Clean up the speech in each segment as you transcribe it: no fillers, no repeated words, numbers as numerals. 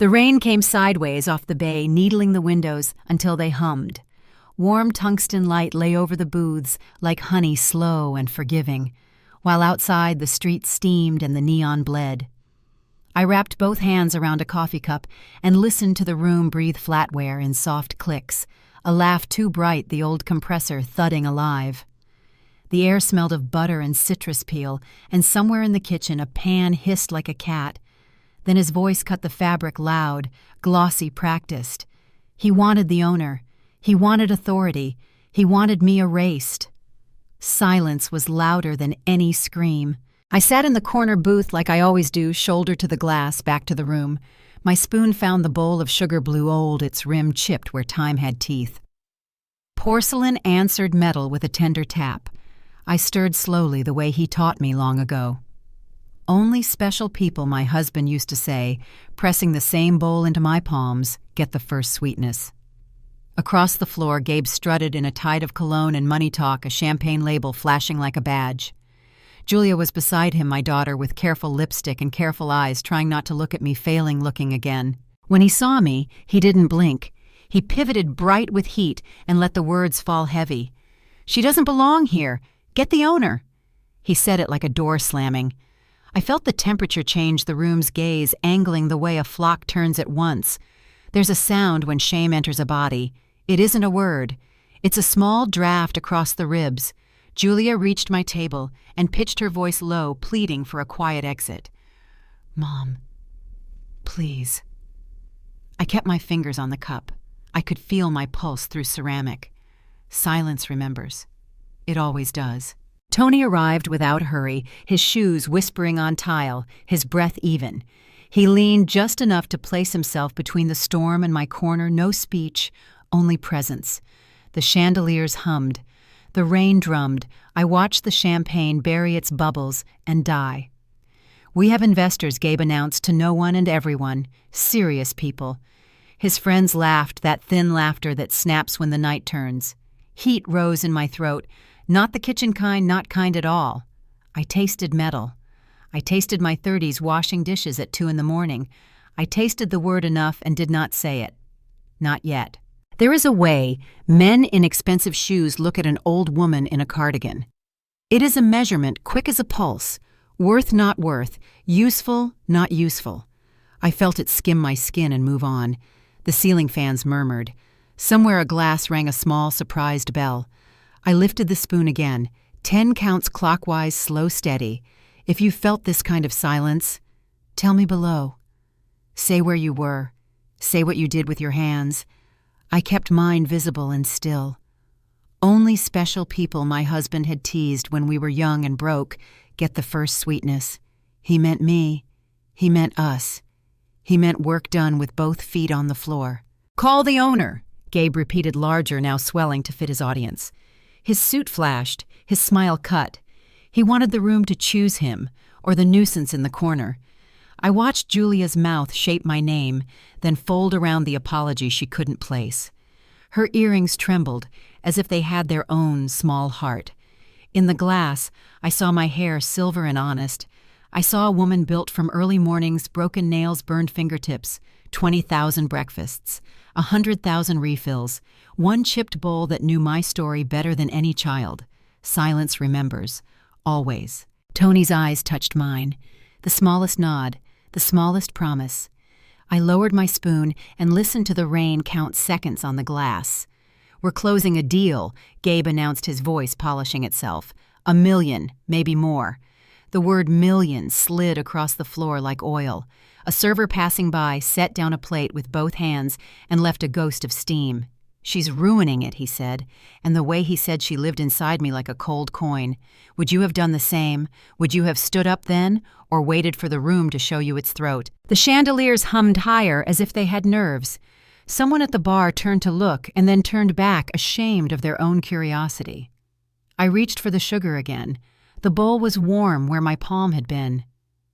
The rain came sideways off the bay, needling the windows until they hummed. Warm tungsten light lay over the booths like honey, slow and forgiving, while outside the street steamed and the neon bled. I wrapped both hands around a coffee cup and listened to the room breathe flatware in soft clicks, a laugh too bright, the old compressor thudding alive. The air smelled of butter and citrus peel, and somewhere in the kitchen a pan hissed like a cat. Then his voice cut the fabric loud, glossy, practiced. He wanted the owner. He wanted authority. He wanted me erased. Silence was louder than any scream. I sat in the corner booth like I always do, shoulder to the glass, back to the room. My spoon found the bowl of sugar blue old, its rim chipped where time had teeth. Porcelain answered metal with a tender tap. I stirred slowly the way he taught me long ago. Only special people, my husband used to say, pressing the same bowl into my palms, get the first sweetness. Across the floor, Gabe strutted in a tide of cologne and money talk, a champagne label flashing like a badge. Julia was beside him, my daughter, with careful lipstick and careful eyes, trying not to look at me, failing looking again. When he saw me, he didn't blink. He pivoted bright with heat and let the words fall heavy. "She doesn't belong here. Get the owner." He said it like a door slamming. I felt the temperature change the room's gaze, angling the way a flock turns at once. There's a sound when shame enters a body. It isn't a word. It's a small draft across the ribs. Julia reached my table and pitched her voice low, pleading for a quiet exit. "Mom, please." I kept my fingers on the cup. I could feel my pulse through ceramic. Silence remembers. It always does. Tony arrived without hurry, his shoes whispering on tile, his breath even. He leaned just enough to place himself between the storm and my corner, no speech, only presence. The chandeliers hummed. The rain drummed. I watched the champagne bury its bubbles and die. "We have investors," Gabe announced to no one and everyone. Serious people. His friends laughed, that thin laughter that snaps when the night turns. Heat rose in my throat. Not the kitchen kind, not kind at all. I tasted metal. I tasted my 30s washing dishes at 2 a.m. I tasted the word enough and did not say it. Not yet. There is a way men in expensive shoes look at an old woman in a cardigan. It is a measurement quick as a pulse, worth not worth, useful not useful. I felt it skim my skin and move on. The ceiling fans murmured. Somewhere a glass rang a small, surprised bell. I lifted the spoon again, 10 counts clockwise, slow, steady. If you felt this kind of silence, tell me below. Say where you were. Say what you did with your hands. I kept mine visible and still. Only special people my husband had teased when we were young and broke get the first sweetness. He meant me. He meant us. He meant work done with both feet on the floor. "Call the owner," Gabe repeated, larger, now swelling to fit his audience. His suit flashed, his smile cut. He wanted the room to choose him, or the nuisance in the corner. I watched Julia's mouth shape my name, then fold around the apology she couldn't place. Her earrings trembled, as if they had their own small heart. In the glass, I saw my hair silver and honest. I saw a woman built from early mornings, broken nails, burned fingertips, 20,000 breakfasts, 100,000 refills, one chipped bowl that knew my story better than any child. Silence remembers. Always. Tony's eyes touched mine. The smallest nod, the smallest promise. I lowered my spoon and listened to the rain count seconds on the glass. "We're closing a deal," Gabe announced, his voice polishing itself. "1 million, maybe more." The word million slid across the floor like oil. A server passing by set down a plate with both hands and left a ghost of steam. "She's ruining it," he said, and the way he said she lived inside me like a cold coin. Would you have done the same? Would you have stood up then, or waited for the room to show you its throat? The chandeliers hummed higher as if they had nerves. Someone at the bar turned to look and then turned back, ashamed of their own curiosity. I reached for the sugar again. The bowl was warm where my palm had been.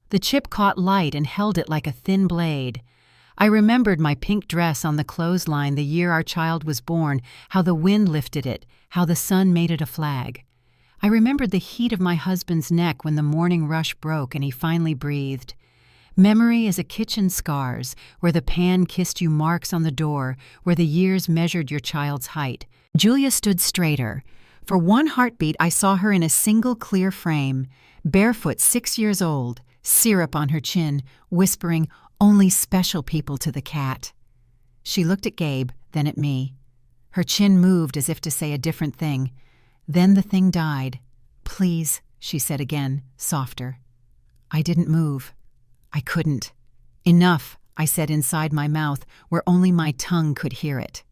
The chip caught light and held it like a thin blade. I remembered my pink dress on the clothesline the year our child was born, how the wind lifted it, how the sun made it a flag. I remembered the heat of my husband's neck when the morning rush broke and he finally breathed. Memory is a kitchen scars, where the pan kissed you, marks on the door, where the years measured your child's height. Julia stood straighter. For one heartbeat, I saw her in a single clear frame, barefoot, 6 years old, syrup on her chin, whispering, "Only special people to the cat." She looked at Gabe, then at me. Her chin moved as if to say a different thing. Then the thing died. "Please," she said again, softer. I didn't move. I couldn't. "Enough," I said inside my mouth, where only my tongue could hear it.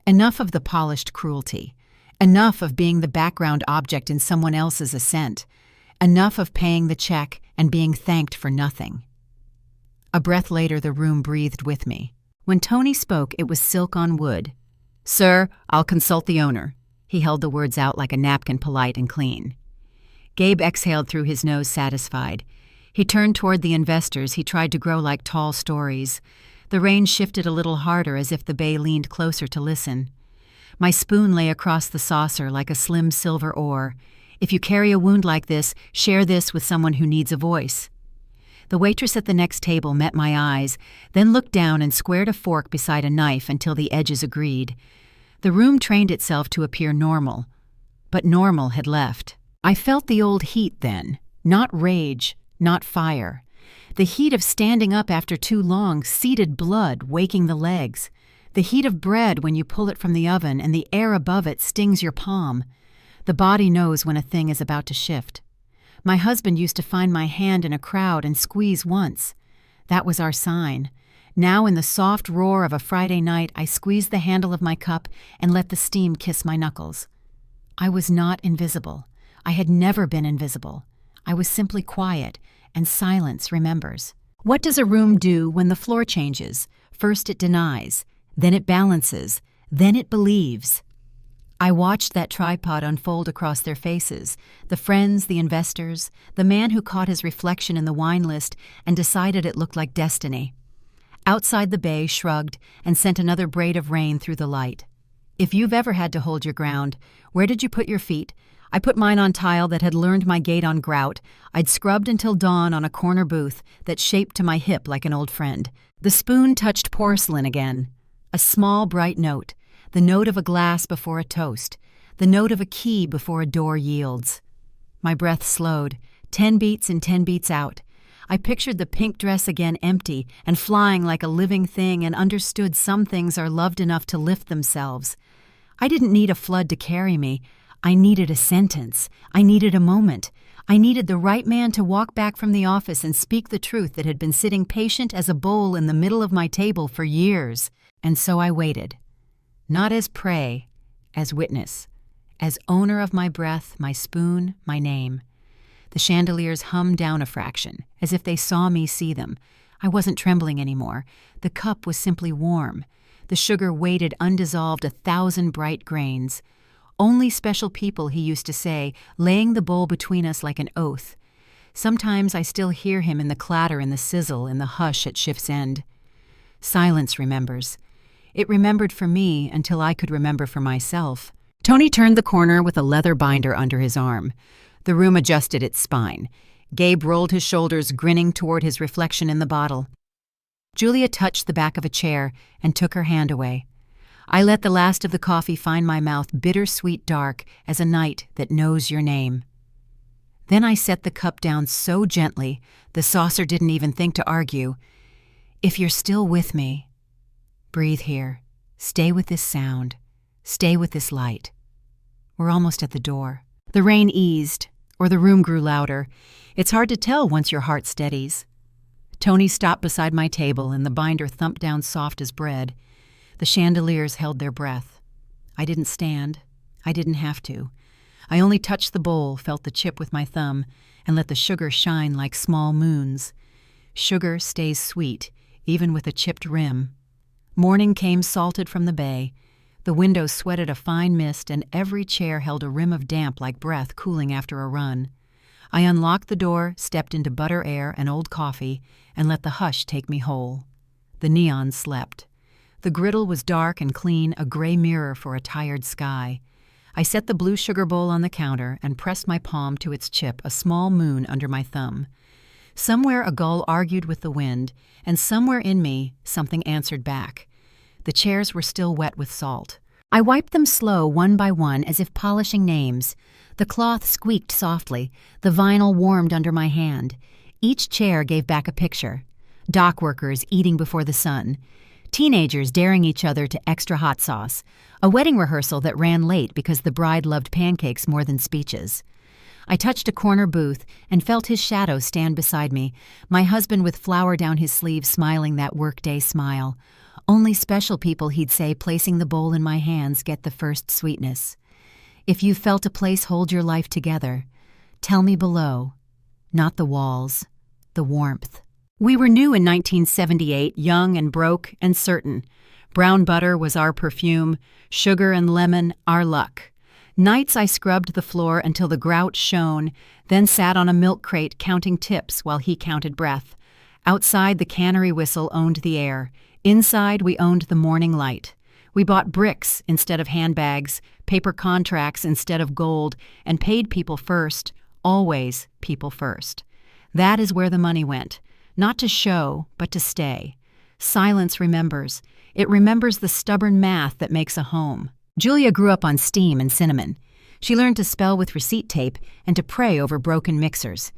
Enough of the polished cruelty. Enough of being the background object in someone else's ascent. Enough of paying the check and being thanked for nothing. A breath later, the room breathed with me. When Tony spoke, it was silk on wood. "Sir, I'll consult the owner." He held the words out like a napkin, polite and clean. Gabe exhaled through his nose, satisfied. He turned toward the investors. He tried to grow like tall stories. The rain shifted a little harder as if the bay leaned closer to listen. My spoon lay across the saucer like a slim silver oar. "If you carry a wound like this, share this with someone who needs a voice." The waitress at the next table met my eyes, then looked down and squared a fork beside a knife until the edges agreed. The room trained itself to appear normal, but normal had left. I felt the old heat then, not rage, not fire. The heat of standing up after too long, seated blood waking the legs. The heat of bread when you pull it from the oven and the air above it stings your palm. The body knows when a thing is about to shift. My husband used to find my hand in a crowd and squeeze once. That was our sign. Now in the soft roar of a Friday night, I squeezed the handle of my cup and let the steam kiss my knuckles. I was not invisible. I had never been invisible. I was simply quiet, and silence remembers. What does a room do when the floor changes? First it denies, then it balances, then it believes. I watched that tripod unfold across their faces, the friends, the investors, the man who caught his reflection in the wine list and decided it looked like destiny. Outside the bay shrugged and sent another braid of rain through the light. If you've ever had to hold your ground, where did you put your feet? I put mine on tile that had learned my gait on grout. I'd scrubbed until dawn on a corner booth that shaped to my hip like an old friend. The spoon touched porcelain again. A small, bright note. The note of a glass before a toast. The note of a key before a door yields. My breath slowed. 10 beats in, 10 beats out. I pictured the pink dress again empty and flying like a living thing and understood some things are loved enough to lift themselves. I didn't need a flood to carry me. I needed a sentence. I needed a moment. I needed the right man to walk back from the office and speak the truth that had been sitting patient as a bowl in the middle of my table for years. And so I waited. Not as prey, as witness, as owner of my breath, my spoon, my name. The chandeliers hummed down a fraction, as if they saw me see them. I wasn't trembling anymore. The cup was simply warm. The sugar weighted undissolved 1,000 bright grains. Only special people, he used to say, laying the bowl between us like an oath. Sometimes I still hear him in the clatter and the sizzle in the hush at shift's end. Silence remembers. It remembered for me until I could remember for myself. Tony turned the corner with a leather binder under his arm. The room adjusted its spine. Gabe rolled his shoulders, grinning toward his reflection in the bottle. Julia touched the back of a chair and took her hand away. I let the last of the coffee find my mouth bitter-sweet dark as a night that knows your name. Then I set the cup down so gently, the saucer didn't even think to argue. If you're still with me, breathe here. Stay with this sound. Stay with this light. We're almost at the door. The rain eased, or the room grew louder. It's hard to tell once your heart steadies. Tony stopped beside my table and the binder thumped down soft as bread. The chandeliers held their breath. I didn't stand. I didn't have to. I only touched the bowl, felt the chip with my thumb, and let the sugar shine like small moons. Sugar stays sweet, even with a chipped rim. Morning came salted from the bay. The windows sweated a fine mist, and every chair held a rim of damp like breath cooling after a run. I unlocked the door, stepped into butter air and old coffee, and let the hush take me whole. The neon slept. The griddle was dark and clean, a gray mirror for a tired sky. I set the blue sugar bowl on the counter and pressed my palm to its chip, a small moon under my thumb. Somewhere a gull argued with the wind, and somewhere in me something answered back. The chairs were still wet with salt. I wiped them slow one by one as if polishing names. The cloth squeaked softly, the vinyl warmed under my hand. Each chair gave back a picture. Dock workers eating before the sun. Teenagers daring each other to extra hot sauce. A wedding rehearsal that ran late because the bride loved pancakes more than speeches. I touched a corner booth and felt his shadow stand beside me, my husband with flour down his sleeve smiling that workday smile. Only special people, he'd say, placing the bowl in my hands, get the first sweetness. If you've felt a place hold your life together, tell me below. Not the walls, the warmth. We were new in 1978, young and broke and certain. Brown butter was our perfume, sugar and lemon our luck. Nights I scrubbed the floor until the grout shone, then sat on a milk crate counting tips while he counted breath. Outside, the cannery whistle owned the air. Inside, we owned the morning light. We bought bricks instead of handbags, paper contracts instead of gold, and paid people first, always people first. That is where the money went, not to show, but to stay. Silence remembers. It remembers the stubborn math that makes a home. Julia grew up on steam and cinnamon. She learned to spell with receipt tape and to pray over broken mixers.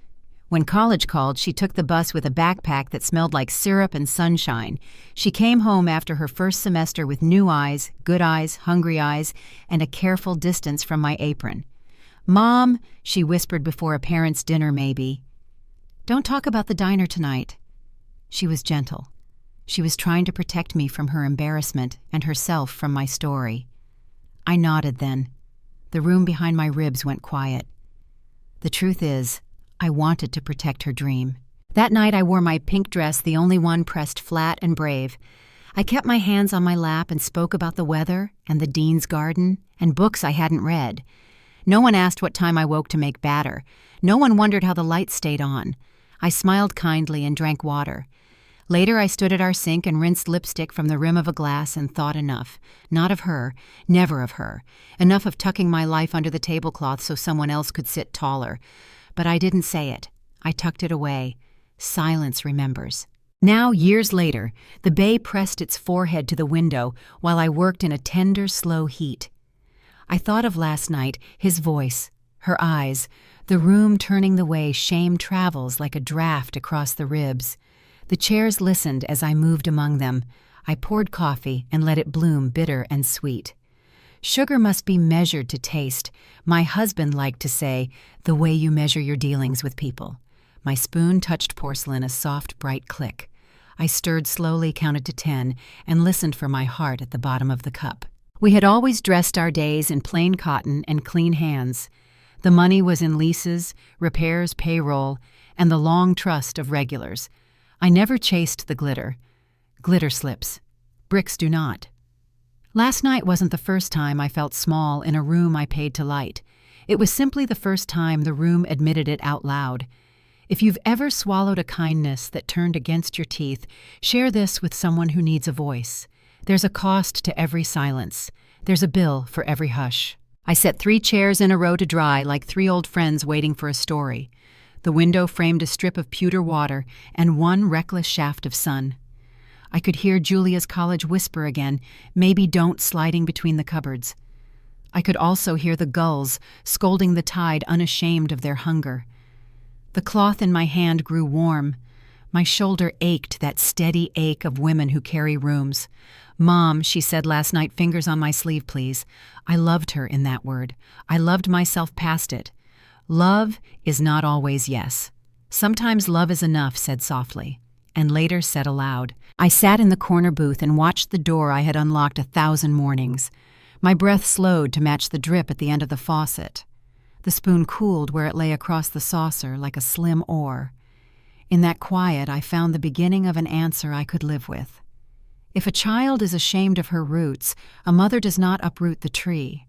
When college called, she took the bus with a backpack that smelled like syrup and sunshine. She came home after her first semester with new eyes, good eyes, hungry eyes, and a careful distance from my apron. "Mom," she whispered before a parent's dinner maybe. "Don't talk about the diner tonight." She was gentle. She was trying to protect me from her embarrassment and herself from my story. I nodded then. The room behind my ribs went quiet. The truth is, I wanted to protect her dream. That night I wore my pink dress, the only one pressed flat and brave. I kept my hands on my lap and spoke about the weather and the dean's garden and books I hadn't read. No one asked what time I woke to make batter. No one wondered how the lights stayed on. I smiled kindly and drank water. Later I stood at our sink and rinsed lipstick from the rim of a glass and thought enough. Not of her, never of her. Enough of tucking my life under the tablecloth so someone else could sit taller. But I didn't say it. I tucked it away. Silence remembers. Now, years later, the bay pressed its forehead to the window while I worked in a tender, slow heat. I thought of last night, his voice, her eyes, the room turning the way shame travels like a draft across the ribs. The chairs listened as I moved among them. I poured coffee and let it bloom bitter and sweet. Sugar must be measured to taste. My husband liked to say, the way you measure your dealings with people. My spoon touched porcelain, a soft, bright click. I stirred slowly, counted to 10, and listened for my heart at the bottom of the cup. We had always dressed our days in plain cotton and clean hands. The money was in leases, repairs, payroll, and the long trust of regulars. I never chased the glitter. Glitter slips. Bricks do not. Last night wasn't the first time I felt small in a room I paid to light. It was simply the first time the room admitted it out loud. If you've ever swallowed a kindness that turned against your teeth, share this with someone who needs a voice. There's a cost to every silence. There's a bill for every hush. I set 3 chairs in a row to dry like 3 old friends waiting for a story. The window framed a strip of pewter water and one reckless shaft of sun. I could hear Julia's college whisper again, maybe don't, sliding between the cupboards. I could also hear the gulls scolding the tide, unashamed of their hunger. The cloth in my hand grew warm. My shoulder ached, that steady ache of women who carry rooms. "Mom," she said last night, fingers on my sleeve, please. I loved her in that word. I loved myself past it. Love is not always yes. Sometimes love is enough, said softly, and later said aloud. I sat in the corner booth and watched the door I had unlocked 1,000 mornings. My breath slowed to match the drip at the end of the faucet. The spoon cooled where it lay across the saucer like a slim oar. In that quiet, I found the beginning of an answer I could live with. If a child is ashamed of her roots, a mother does not uproot the tree.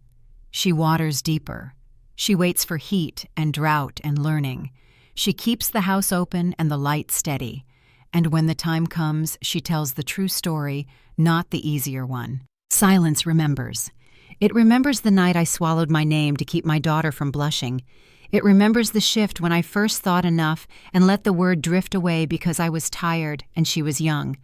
She waters deeper. She waits for heat and drought and learning. She keeps the house open and the light steady. And when the time comes, she tells the true story, not the easier one. Silence remembers. It remembers the night I swallowed my name to keep my daughter from blushing. It remembers the shift when I first thought enough and let the word drift away because I was tired and she was young.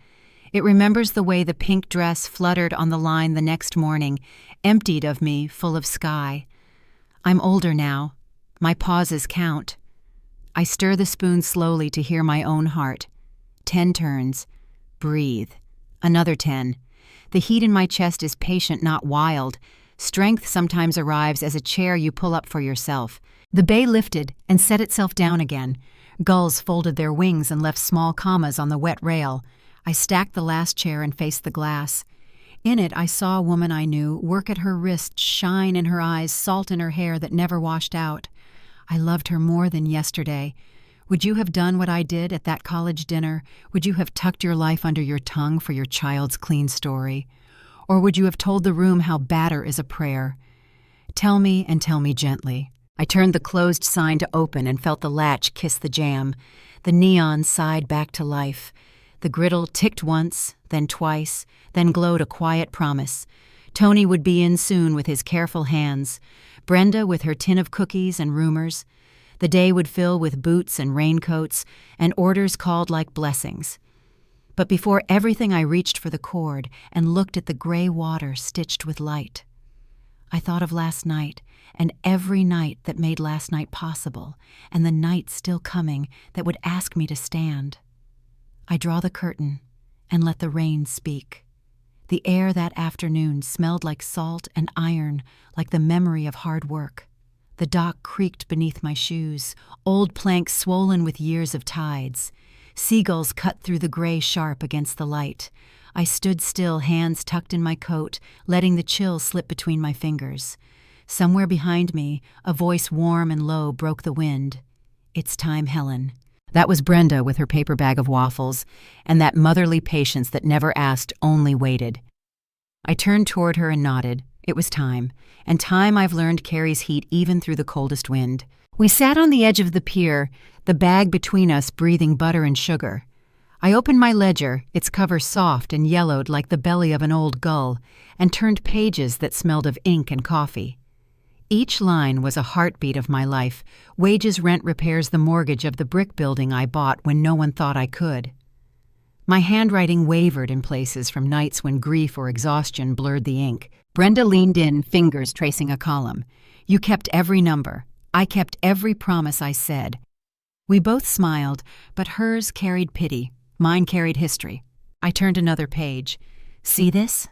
It remembers the way the pink dress fluttered on the line the next morning, emptied of me, full of sky. I'm older now. My pauses count. I stir the spoon slowly to hear my own heart. 10 turns. Breathe. Another 10. The heat in my chest is patient, not wild. Strength sometimes arrives as a chair you pull up for yourself. The bay lifted and set itself down again. Gulls folded their wings and left small commas on the wet rail. I stacked the last chair and faced the glass. In it, I saw a woman I knew, work at her wrist, shine in her eyes, salt in her hair that never washed out. I loved her more than yesterday. Would you have done what I did at that college dinner? Would you have tucked your life under your tongue for your child's clean story? Or would you have told the room how batter is a prayer? Tell me and tell me gently. I turned the closed sign to open and felt the latch kiss the jamb. The neon sighed back to life. The griddle ticked once, then twice, then glowed a quiet promise. Tony would be in soon with his careful hands. Brenda with her tin of cookies and rumors. The day would fill with boots and raincoats, and orders called like blessings. But before everything I reached for the cord and looked at the gray water stitched with light. I thought of last night, and every night that made last night possible, and the night still coming that would ask me to stand. I draw the curtain and let the rain speak. The air that afternoon smelled like salt and iron, like the memory of hard work. The dock creaked beneath my shoes, old planks swollen with years of tides. Seagulls cut through the gray sharp against the light. I stood still, hands tucked in my coat, letting the chill slip between my fingers. Somewhere behind me, a voice warm and low broke the wind. "It's time, Helen." That was Brenda with her paper bag of waffles, and that motherly patience that never asked, only waited. I turned toward her and nodded. It was time, and time I've learned carries heat even through the coldest wind. We sat on the edge of the pier, the bag between us breathing butter and sugar. I opened my ledger, its cover soft and yellowed like the belly of an old gull, and turned pages that smelled of ink and coffee. Each line was a heartbeat of my life. Wages, rent, repairs, the mortgage of the brick building I bought when no one thought I could. My handwriting wavered in places from nights when grief or exhaustion blurred the ink. Brenda leaned in, fingers tracing a column. You kept every number. I kept every promise I said. We both smiled, but hers carried pity. Mine carried history. I turned another page. See this?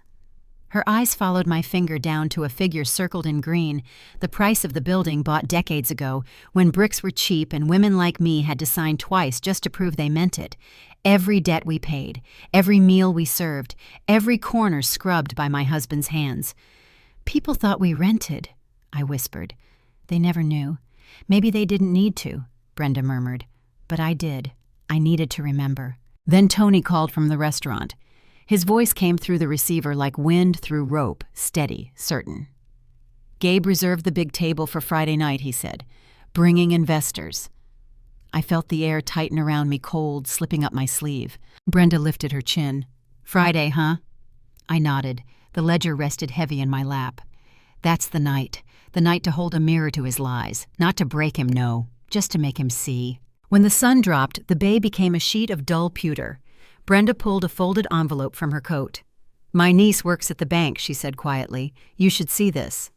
Her eyes followed my finger down to a figure circled in green, the price of the building bought decades ago, when bricks were cheap and women like me had to sign twice just to prove they meant it. Every debt we paid, every meal we served, every corner scrubbed by my husband's hands. People thought we rented, I whispered. They never knew. Maybe they didn't need to, Brenda murmured. But I did. I needed to remember. Then Tony called from the restaurant. His voice came through the receiver like wind through rope, steady, certain. Gabe reserved the big table for Friday night, he said, bringing investors. I felt the air tighten around me cold, slipping up my sleeve. Brenda lifted her chin. Friday, huh? I nodded. The ledger rested heavy in my lap. That's the night to hold a mirror to his lies, not to break him, no, just to make him see. When the sun dropped, the bay became a sheet of dull pewter. Brenda pulled a folded envelope from her coat. My niece works at the bank, she said quietly. You should see this.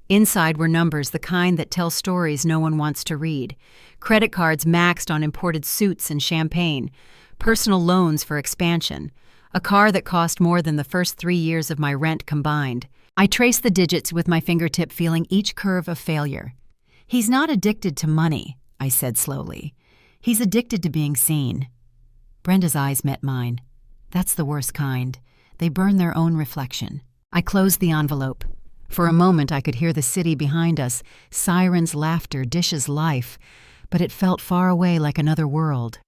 Inside were numbers, the kind that tell stories no one wants to read. Credit cards maxed on imported suits and champagne. Personal loans for expansion. A car that cost more than the first 3 years of my rent combined. I traced the digits with my fingertip, feeling each curve of failure. He's not addicted to money, I said slowly. He's addicted to being seen. Brenda's eyes met mine. That's the worst kind. They burn their own reflection. I closed the envelope. For a moment I could hear the city behind us, sirens' laughter, dishes' life, but it felt far away like another world.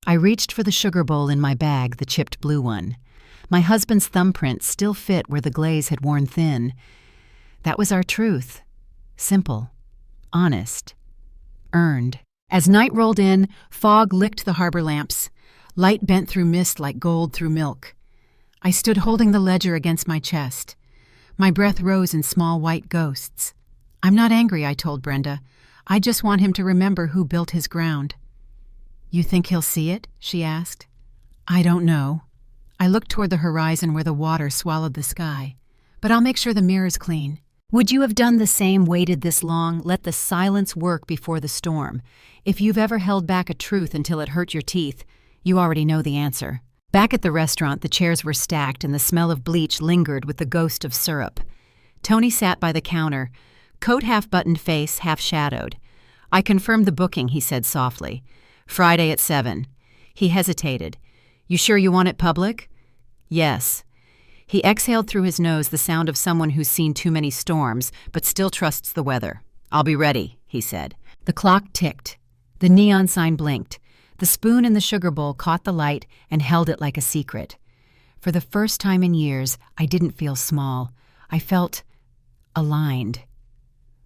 I reached for the sugar bowl in my bag, the chipped blue one. My husband's thumbprint still fit where the glaze had worn thin. That was our truth. Simple. Honest. Earned. As night rolled in, fog licked the harbor lamps. Light bent through mist like gold through milk. I stood holding the ledger against my chest. My breath rose in small white ghosts. I'm not angry, I told Brenda. I just want him to remember who built his ground." "You think he'll see it?" she asked. "I don't know." I looked toward the horizon where the water swallowed the sky. "But I'll make sure the mirror's clean." Would you have done the same, waited this long, let the silence work before the storm? If you've ever held back a truth until it hurt your teeth, you already know the answer. Back at the restaurant, the chairs were stacked and the smell of bleach lingered with the ghost of syrup. Tony sat by the counter, coat half-buttoned, face half-shadowed. "I confirmed the booking," he said softly. "Friday at 7. He hesitated. "You sure you want it public?" "Yes." He exhaled through his nose, the sound of someone who's seen too many storms, but still trusts the weather. "I'll be ready," he said. The clock ticked. The neon sign blinked. The spoon in the sugar bowl caught the light and held it like a secret. For the first time in years, I didn't feel small. I felt aligned.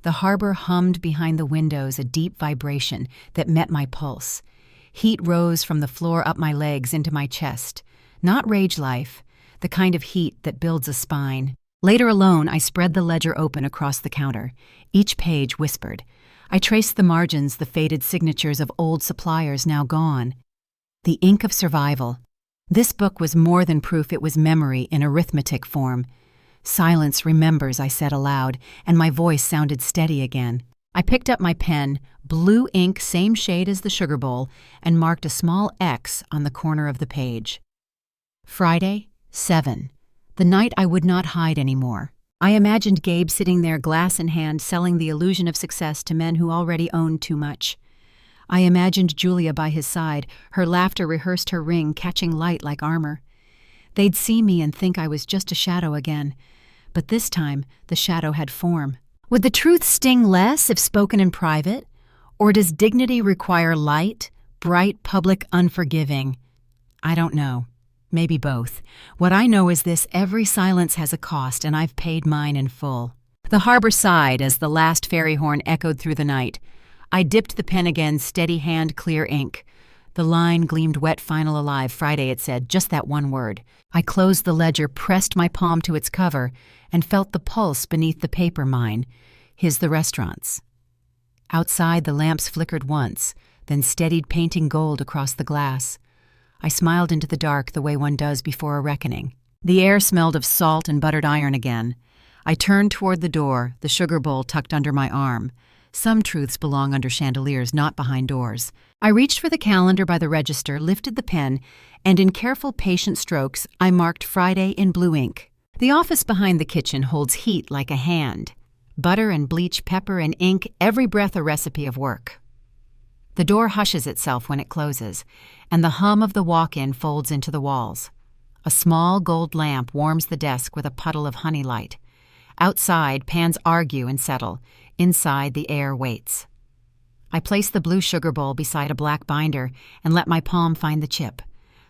The harbor hummed behind the windows, a deep vibration that met my pulse. Heat rose from the floor up my legs into my chest. Not rage life, the kind of heat that builds a spine. Later alone, I spread the ledger open across the counter. Each page whispered. I traced the margins, the faded signatures of old suppliers now gone. The ink of survival. This book was more than proof, it was memory in arithmetic form. "Silence remembers," I said aloud, and my voice sounded steady again. I picked up my pen, blue ink, same shade as the sugar bowl, and marked a small X on the corner of the page. Friday, 7. The night I would not hide anymore. I imagined Gabe sitting there, glass in hand, selling the illusion of success to men who already owned too much. I imagined Julia by his side, her laughter rehearsed her ring, catching light like armor. They'd see me and think I was just a shadow again. But this time, the shadow had form. Would the truth sting less if spoken in private? Or does dignity require light, bright, public, unforgiving? I don't know. Maybe both. What I know is this: every silence has a cost, and I've paid mine in full. The harbor sighed as the last ferry horn echoed through the night. I dipped the pen again, steady hand, clear ink. The line gleamed wet, final, alive. Friday, it said, just that one word. I closed the ledger, pressed my palm to its cover, and felt the pulse beneath the paper mine. His the restaurant's. Outside, the lamps flickered once, then steadied, painting gold across the glass. I smiled into the dark the way one does before a reckoning. The air smelled of salt and buttered iron again. I turned toward the door, the sugar bowl tucked under my arm. Some truths belong under chandeliers, not behind doors. I reached for the calendar by the register, lifted the pen, and in careful, patient strokes, I marked Friday in blue ink. The office behind the kitchen holds heat like a hand. Butter and bleach, pepper and ink, every breath a recipe of work. The door hushes itself when it closes, and the hum of the walk-in folds into the walls. A small gold lamp warms the desk with a puddle of honey light. Outside, pans argue and settle. Inside, the air waits. I place the blue sugar bowl beside a black binder and let my palm find the chip.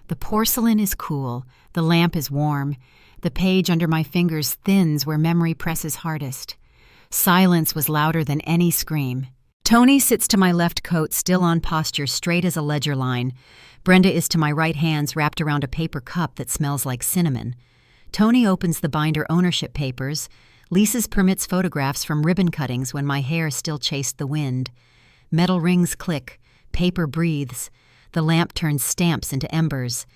The porcelain is cool. The lamp is warm. The page under my fingers thins where memory presses hardest. Silence was louder than any scream. Tony sits to my left, coat still on posture, straight as a ledger line. Brenda is to my right, hands wrapped around a paper cup that smells like cinnamon. Tony opens the binder ownership papers. Lisa's permits photographs from ribbon cuttings when my hair still chased the wind. Metal rings click. Paper breathes. The lamp turns stamps into embers.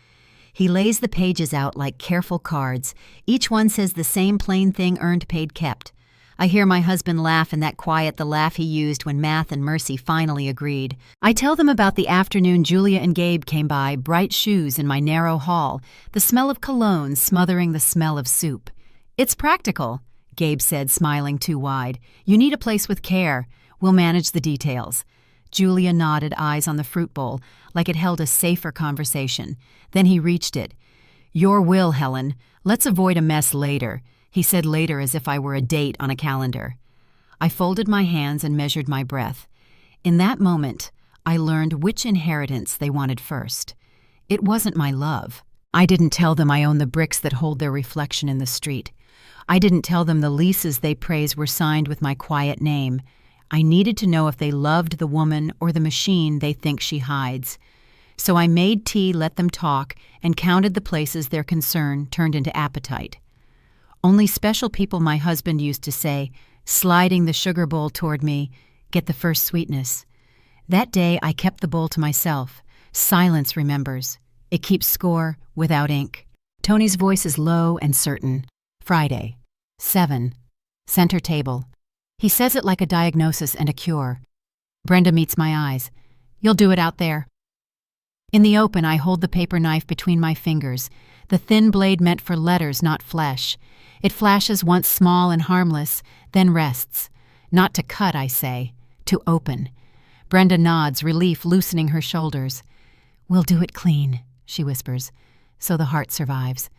He lays the pages out like careful cards. Each one says the same plain thing: earned, paid, kept. I hear my husband laugh, in that quiet, the laugh he used when Math and Mercy finally agreed. I tell them about the afternoon Julia and Gabe came by, bright shoes in my narrow hall, the smell of cologne smothering the smell of soup. "It's practical," Gabe said, smiling too wide. "You need a place with care. We'll manage the details." Julia nodded, eyes on the fruit bowl, like it held a safer conversation. Then he reached it. "Your will, Helen. Let's avoid a mess later." He said later as if I were a date on a calendar. I folded my hands and measured my breath. In that moment, I learned which inheritance they wanted first. It wasn't my love. I didn't tell them I own the bricks that hold their reflection in the street. I didn't tell them the leases they praise were signed with my quiet name. I needed to know if they loved the woman or the machine they think she hides. So I made tea, let them talk, and counted the places their concern turned into appetite. Only special people, my husband used to say, sliding the sugar bowl toward me, get the first sweetness. That day I kept the bowl to myself. Silence remembers. It keeps score without ink. Tony's voice is low and certain. Friday. 7. Center table. He says it like a diagnosis and a cure. Brenda meets my eyes. You'll do it out there. In the open, I hold the paper knife between my fingers, the thin blade meant for letters, not flesh. It flashes once small and harmless, then rests. Not to cut, I say, to open. Brenda nods, relief loosening her shoulders. We'll do it clean, she whispers, so the heart survives.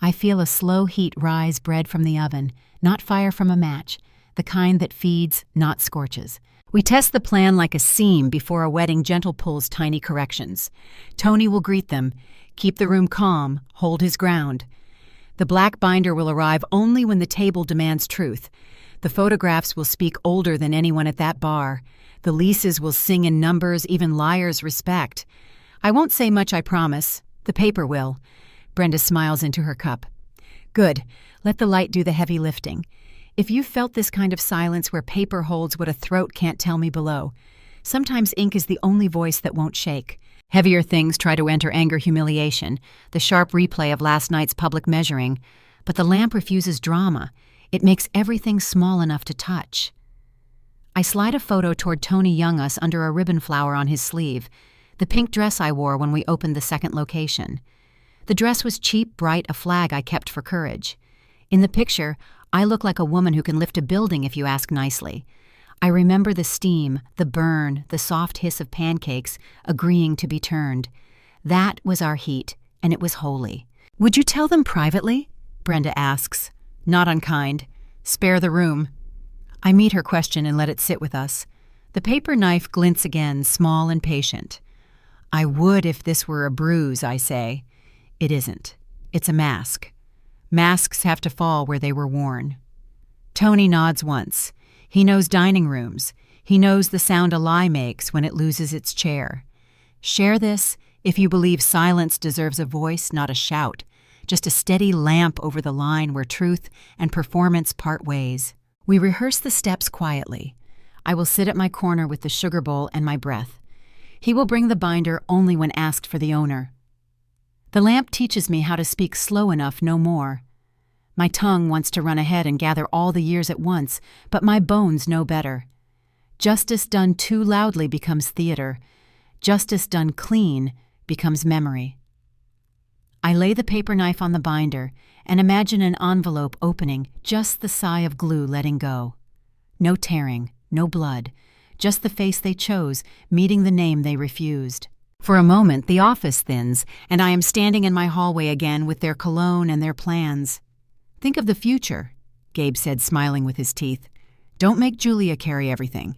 I feel a slow heat rise bread from the oven, not fire from a match, the kind that feeds, not scorches. We test the plan like a seam before a wedding gentle pulls tiny corrections. Tony will greet them, keep the room calm, hold his ground. The black binder will arrive only when the table demands truth. The photographs will speak older than anyone at that bar. The leases will sing in numbers even liars respect. I won't say much, I promise. The paper will. Brenda smiles into her cup. Good. Let the light do the heavy lifting. If you've felt this kind of silence where paper holds what a throat can't tell me below, sometimes ink is the only voice that won't shake. Heavier things try to enter anger, humiliation, the sharp replay of last night's public measuring, but the lamp refuses drama. It makes everything small enough to touch. I slide a photo toward Tony Youngus under a ribbon flower on his sleeve, the pink dress I wore when we opened the second location. The dress was cheap, bright, a flag I kept for courage. In the picture, I look like a woman who can lift a building if you ask nicely. I remember the steam, the burn, the soft hiss of pancakes agreeing to be turned. That was our heat, and it was holy. Would you tell them privately? Brenda asks. Not unkind. Spare the room. I meet her question and let it sit with us. The paper knife glints again, small and patient. I would if this were a bruise, I say. It isn't. It's a mask. Masks have to fall where they were worn. Tony nods once. He knows dining rooms. He knows the sound a lie makes when it loses its chair. Share this if you believe silence deserves a voice, not a shout. Just a steady lamp over the line where truth and performance part ways. We rehearse the steps quietly. I will sit at my corner with the sugar bowl and my breath. He will bring the binder only when asked for the owner. The lamp teaches me how to speak slow enough, no more. My tongue wants to run ahead and gather all the years at once, but my bones know better. Justice done too loudly becomes theater. Justice done clean becomes memory. I lay the paper knife on the binder and imagine an envelope opening, just the sigh of glue letting go. No tearing, no blood, just the face they chose, meeting the name they refused. For a moment, the office thins, and I am standing in my hallway again with their cologne and their plans. Think of the future, Gabe said, smiling with his teeth. Don't make Julia carry everything.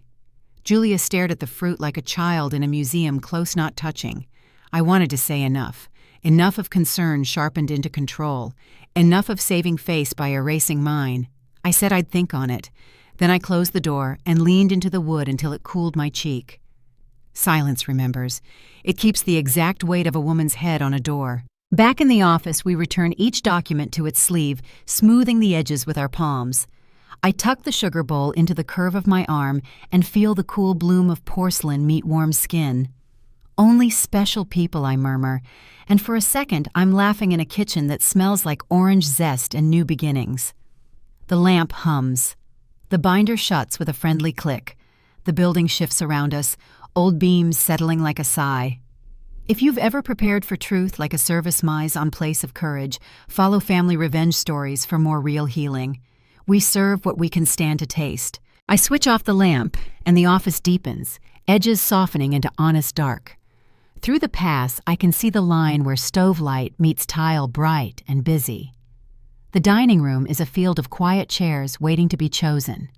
Julia stared at the fruit like a child in a museum, close not touching. I wanted to say enough. Enough of concern sharpened into control. Enough of saving face by erasing mine. I said I'd think on it. Then I closed the door and leaned into the wood until it cooled my cheek. Silence remembers. It keeps the exact weight of a woman's head on a door. Back in the office, we return each document to its sleeve, smoothing the edges with our palms. I tuck the sugar bowl into the curve of my arm and feel the cool bloom of porcelain meet warm skin. Only special people, I murmur, and for a second I'm laughing in a kitchen that smells like orange zest and new beginnings. The lamp hums. The binder shuts with a friendly click. The building shifts around us, old beams settling like a sigh. If you've ever prepared for truth like a service mise on place of courage, follow family revenge stories for more real healing. We serve what we can stand to taste. I switch off the lamp, and the office deepens, edges softening into honest dark. Through the pass, I can see the line where stove light meets tile bright and busy. The dining room is a field of quiet chairs waiting to be chosen.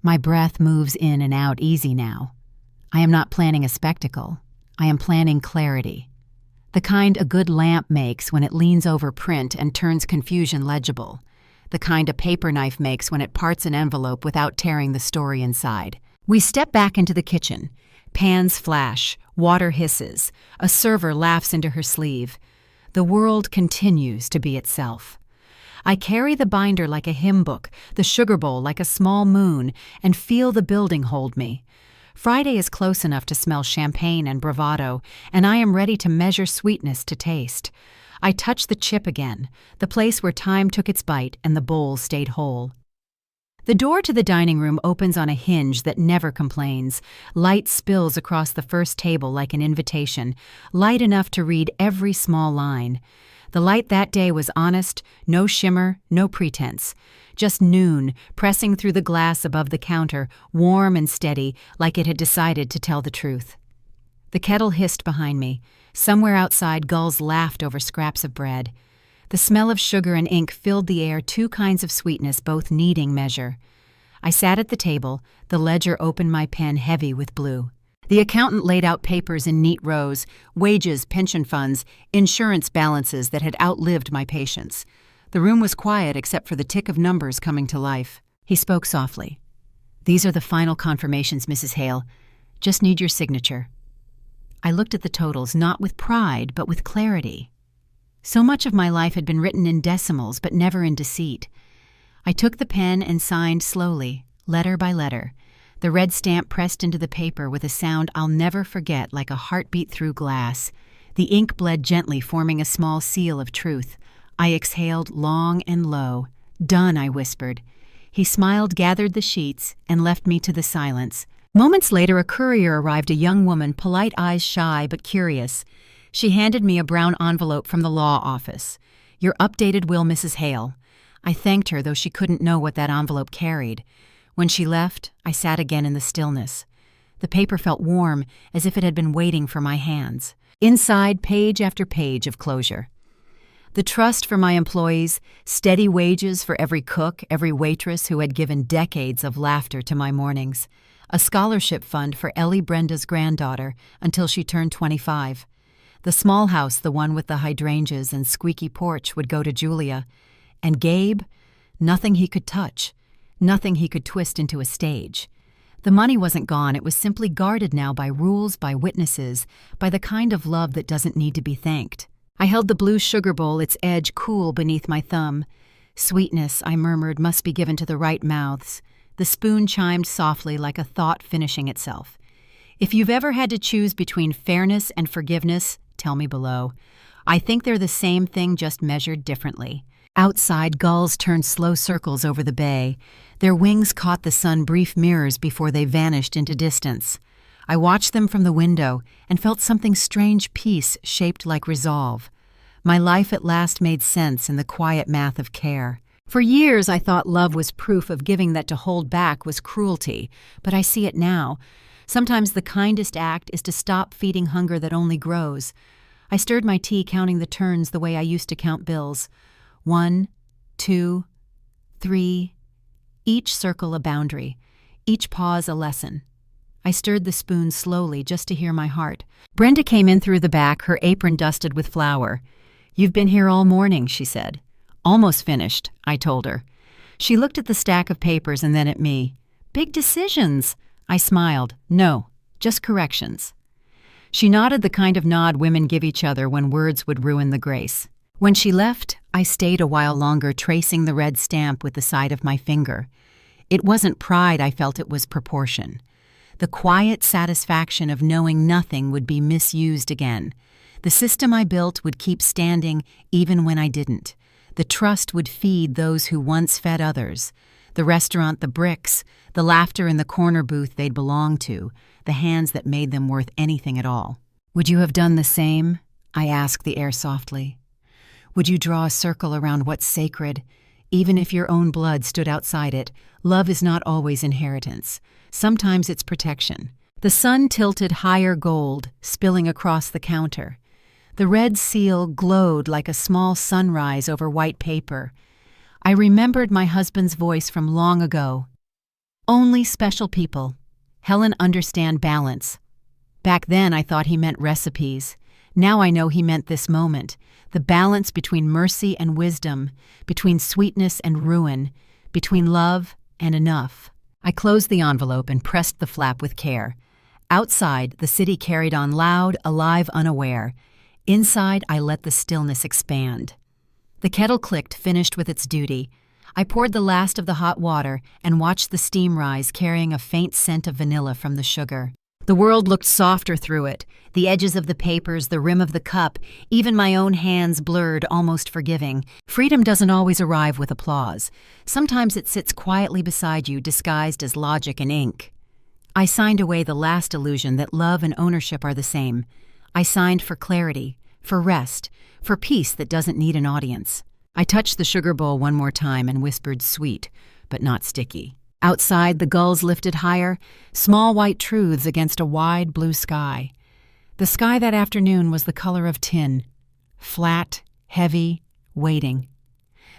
My breath moves in and out easy now. I am not planning a spectacle. I am planning clarity. The kind a good lamp makes when it leans over print and turns confusion legible. The kind a paper knife makes when it parts an envelope without tearing the story inside. We step back into the kitchen. Pans flash, water hisses, a server laughs into her sleeve. The world continues to be itself. I carry the binder like a hymn book, the sugar bowl like a small moon, and feel the building hold me. Friday is close enough to smell champagne and bravado, and I am ready to measure sweetness to taste. I touch the chip again, the place where time took its bite and the bowl stayed whole. The door to the dining room opens on a hinge that never complains. Light spills across the first table like an invitation, light enough to read every small line. The light that day was honest, no shimmer, no pretense. Just noon, pressing through the glass above the counter, warm and steady, like it had decided to tell the truth. The kettle hissed behind me. Somewhere outside, gulls laughed over scraps of bread. The smell of sugar and ink filled the air, two kinds of sweetness, both needing measure. I sat at the table, the ledger open, my pen heavy with blue. The accountant laid out papers in neat rows, wages, pension funds, insurance balances that had outlived my patience. The room was quiet except for the tick of numbers coming to life. He spoke softly. "These are the final confirmations, Mrs. Hale. Just need your signature." I looked at the totals, not with pride, but with clarity. So much of my life had been written in decimals, but never in deceit. I took the pen and signed slowly, letter by letter. The red stamp pressed into the paper with a sound I'll never forget, like a heartbeat through glass. The ink bled gently, forming a small seal of truth. I exhaled long and low. "Done," I whispered. He smiled, gathered the sheets, and left me to the silence. Moments later, a courier arrived, a young woman, polite eyes shy but curious. She handed me a brown envelope from the law office. "Your updated will, Mrs. Hale." I thanked her, though she couldn't know what that envelope carried. When she left, I sat again in the stillness. The paper felt warm, as if it had been waiting for my hands. Inside, page after page of closure. The trust for my employees, steady wages for every cook, every waitress who had given decades of laughter to my mornings. A scholarship fund for Ellie Brenda's granddaughter until she turned 25. The small house, the one with the hydrangeas and squeaky porch, would go to Julia. And Gabe? Nothing he could touch. Nothing he could twist into a stage. The money wasn't gone, it was simply guarded now by rules, by witnesses, by the kind of love that doesn't need to be thanked. I held the blue sugar bowl, its edge cool beneath my thumb. "Sweetness," I murmured, "must be given to the right mouths." The spoon chimed softly like a thought finishing itself. If you've ever had to choose between fairness and forgiveness, tell me below. I think they're the same thing, just measured differently. Outside, gulls turned slow circles over the bay. Their wings caught the sun, brief mirrors before they vanished into distance. I watched them from the window and felt something strange, peace shaped like resolve. My life at last made sense in the quiet math of care. For years I thought love was proof of giving, that to hold back was cruelty, but I see it now. Sometimes the kindest act is to stop feeding hunger that only grows. I stirred my tea, counting the turns the way I used to count bills. 1, 2, 3. Each circle a boundary, each pause a lesson. I stirred the spoon slowly just to hear my heart. Brenda came in through the back, her apron dusted with flour. "You've been here all morning," she said. "Almost finished," I told her. She looked at the stack of papers and then at me. "Big decisions." I smiled. "No, just corrections." She nodded, the kind of nod women give each other when words would ruin the grace. When she left, I stayed a while longer, tracing the red stamp with the side of my finger. It wasn't pride I felt, it was proportion. The quiet satisfaction of knowing nothing would be misused again. The system I built would keep standing even when I didn't. The trust would feed those who once fed others. The restaurant, the bricks, the laughter in the corner booth they'd belonged to, the hands that made them worth anything at all. "Would you have done the same?" I asked the air softly. "Would you draw a circle around what's sacred? Even if your own blood stood outside it, love is not always inheritance. Sometimes it's protection." The sun tilted higher gold, spilling across the counter. The red seal glowed like a small sunrise over white paper. I remembered my husband's voice from long ago. "Only special people. Helen, understand balance." Back then I thought he meant recipes. Now I know he meant this moment, the balance between mercy and wisdom, between sweetness and ruin, between love and enough. I closed the envelope and pressed the flap with care. Outside, the city carried on loud, alive, unaware. Inside, I let the stillness expand. The kettle clicked, finished with its duty. I poured the last of the hot water and watched the steam rise, carrying a faint scent of vanilla from the sugar. The world looked softer through it, the edges of the papers, the rim of the cup, even my own hands blurred, almost forgiving. Freedom doesn't always arrive with applause. Sometimes it sits quietly beside you, disguised as logic and ink. I signed away the last illusion that love and ownership are the same. I signed for clarity, for rest, for peace that doesn't need an audience. I touched the sugar bowl one more time and whispered sweet, but not sticky. Outside, the gulls lifted higher, small white truths against a wide blue sky. The sky that afternoon was the color of tin, flat, heavy, waiting.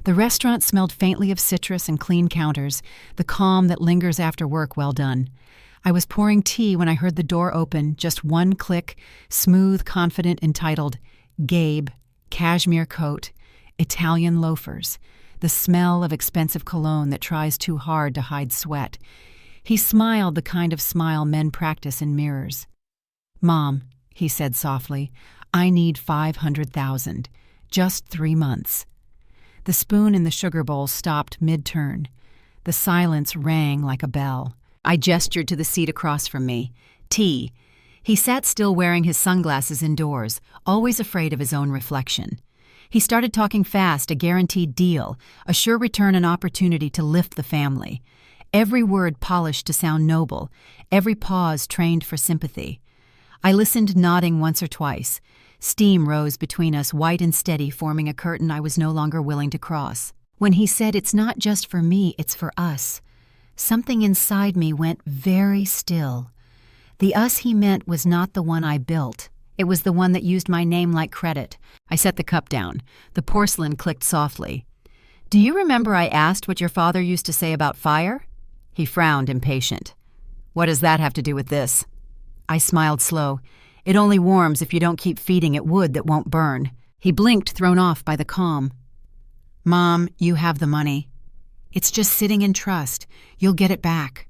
The restaurant smelled faintly of citrus and clean counters, the calm that lingers after work well done. I was pouring tea when I heard the door open, just one click, smooth, confident, entitled, Gabe, cashmere coat, Italian loafers, the smell of expensive cologne that tries too hard to hide sweat. He smiled the kind of smile men practice in mirrors. "Mom," he said softly, "I need 500,000. Just 3 months." The spoon in the sugar bowl stopped mid-turn. The silence rang like a bell. I gestured to the seat across from me. Tea. He sat still wearing his sunglasses indoors, always afraid of his own reflection. He started talking fast, a guaranteed deal, a sure return, an opportunity to lift the family. Every word polished to sound noble, every pause trained for sympathy. I listened, nodding once or twice. Steam rose between us, white and steady, forming a curtain I was no longer willing to cross. When he said, "It's not just for me, it's for us," something inside me went very still. The us he meant was not the one I built. It was the one that used my name like credit. I set the cup down. The porcelain clicked softly. "Do you remember I asked what your father used to say about fire?" He frowned, impatient. "What does that have to do with this?" I smiled slow. "It only warms if you don't keep feeding it wood that won't burn." He blinked, thrown off by the calm. "Mom, you have the money. It's just sitting in trust. You'll get it back."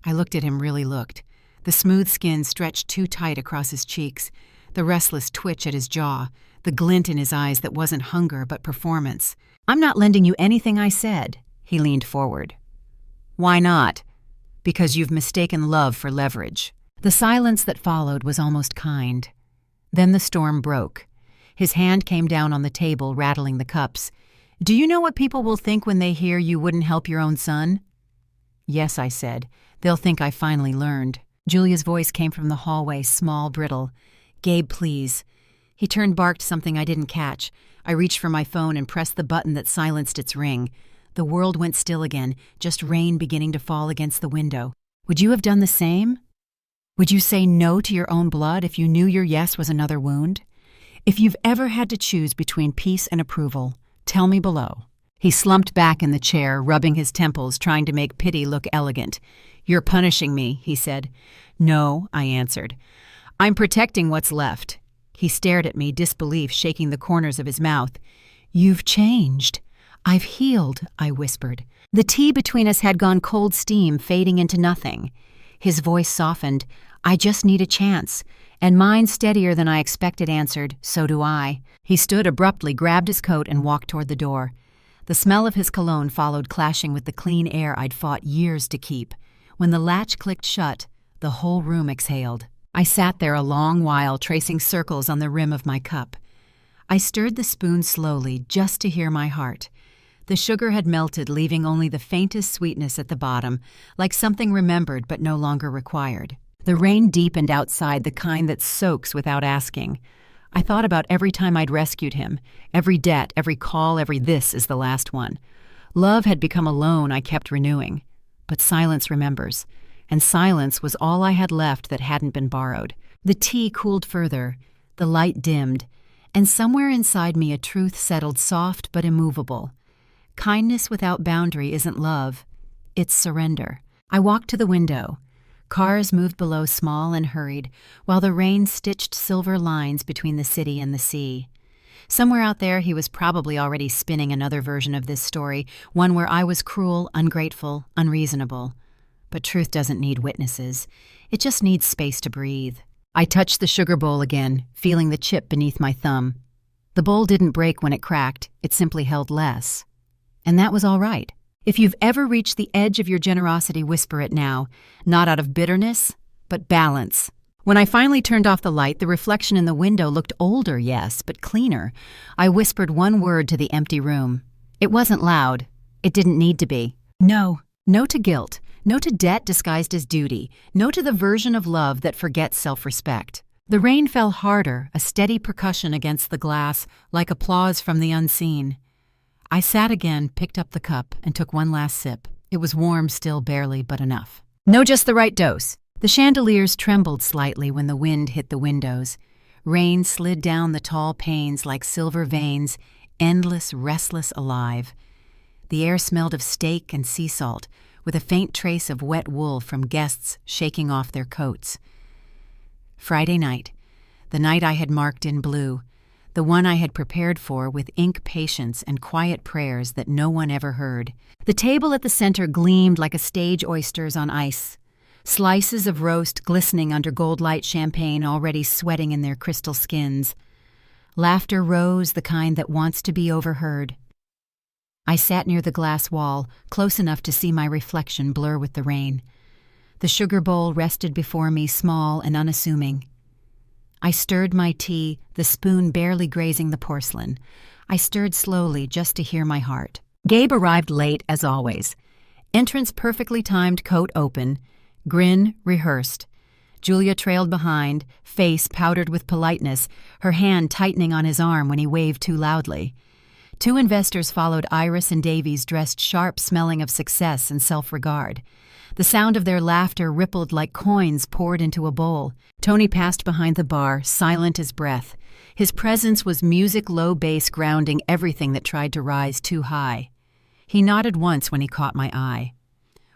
I looked at him, really looked. The smooth skin stretched too tight across his cheeks, the restless twitch at his jaw, the glint in his eyes that wasn't hunger but performance. "I'm not lending you anything I said." He leaned forward. "Why not?" "Because you've mistaken love for leverage." The silence that followed was almost kind. Then the storm broke. His hand came down on the table, rattling the cups. "Do you know what people will think when they hear you wouldn't help your own son?" "Yes," I said. "They'll think I finally learned." Julia's voice came from the hallway, small, brittle. "Gabe, please." He turned, barked something I didn't catch. I reached for my phone and pressed the button that silenced its ring. The world went still again, just rain beginning to fall against the window. "Would you have done the same? Would you say no to your own blood if you knew your yes was another wound? If you've ever had to choose between peace and approval, tell me below." He slumped back in the chair, rubbing his temples, trying to make pity look elegant. "You're punishing me," he said. "No," I answered. "I'm protecting what's left." He stared at me, disbelief shaking the corners of his mouth. "You've changed." "I've healed," I whispered. The tea between us had gone cold steam, fading into nothing. His voice softened. "I just need a chance." And mine, steadier than I expected, answered, "So do I." He stood abruptly, grabbed his coat, and walked toward the door. The smell of his cologne followed, clashing with the clean air I'd fought years to keep. When the latch clicked shut, the whole room exhaled. I sat there a long while, tracing circles on the rim of my cup. I stirred the spoon slowly, just to hear my heart. The sugar had melted, leaving only the faintest sweetness at the bottom, like something remembered but no longer required. The rain deepened outside, the kind that soaks without asking. I thought about every time I'd rescued him, every debt, every call, every "this is the last one." Love had become a loan I kept renewing. But silence remembers, and silence was all I had left that hadn't been borrowed. The tea cooled further, the light dimmed, and somewhere inside me a truth settled, soft but immovable. Kindness without boundary isn't love, it's surrender. I walked to the window. Cars moved below, small and hurried, while the rain stitched silver lines between the city and the sea. Somewhere out there he was probably already spinning another version of this story, one where I was cruel, ungrateful, unreasonable. But truth doesn't need witnesses. It just needs space to breathe. I touched the sugar bowl again, feeling the chip beneath my thumb. The bowl didn't break when it cracked, it simply held less. And that was all right. If you've ever reached the edge of your generosity, whisper it now, not out of bitterness, but balance. When I finally turned off the light, the reflection in the window looked older, yes, but cleaner. I whispered one word to the empty room. It wasn't loud. It didn't need to be. No. No to guilt. No to debt disguised as duty. No to the version of love that forgets self-respect. The rain fell harder, a steady percussion against the glass, like applause from the unseen. I sat again, picked up the cup, and took one last sip. It was warm still, barely, but enough. No, just the right dose. The chandeliers trembled slightly when the wind hit the windows. Rain slid down the tall panes like silver veins, endless, restless, alive. The air smelled of steak and sea salt, with a faint trace of wet wool from guests shaking off their coats. Friday night, the night I had marked in blue, the one I had prepared for with ink patience and quiet prayers that no one ever heard. The table at the center gleamed like a stage oysters on ice, slices of roast glistening under gold light champagne already sweating in their crystal skins. Laughter rose, the kind that wants to be overheard. I sat near the glass wall, close enough to see my reflection blur with the rain. The sugar bowl rested before me, small and unassuming. I stirred my tea, the spoon barely grazing the porcelain. I stirred slowly just to hear my heart. Gabe arrived late, as always. Entrance perfectly timed, coat open, grin rehearsed. Julia trailed behind, face powdered with politeness, her hand tightening on his arm when he waved too loudly. Two investors followed Iris and Davies, dressed sharp, smelling of success and self-regard. The sound of their laughter rippled like coins poured into a bowl. Tony passed behind the bar, silent as breath. His presence was music, low bass grounding everything that tried to rise too high. He nodded once when he caught my eye.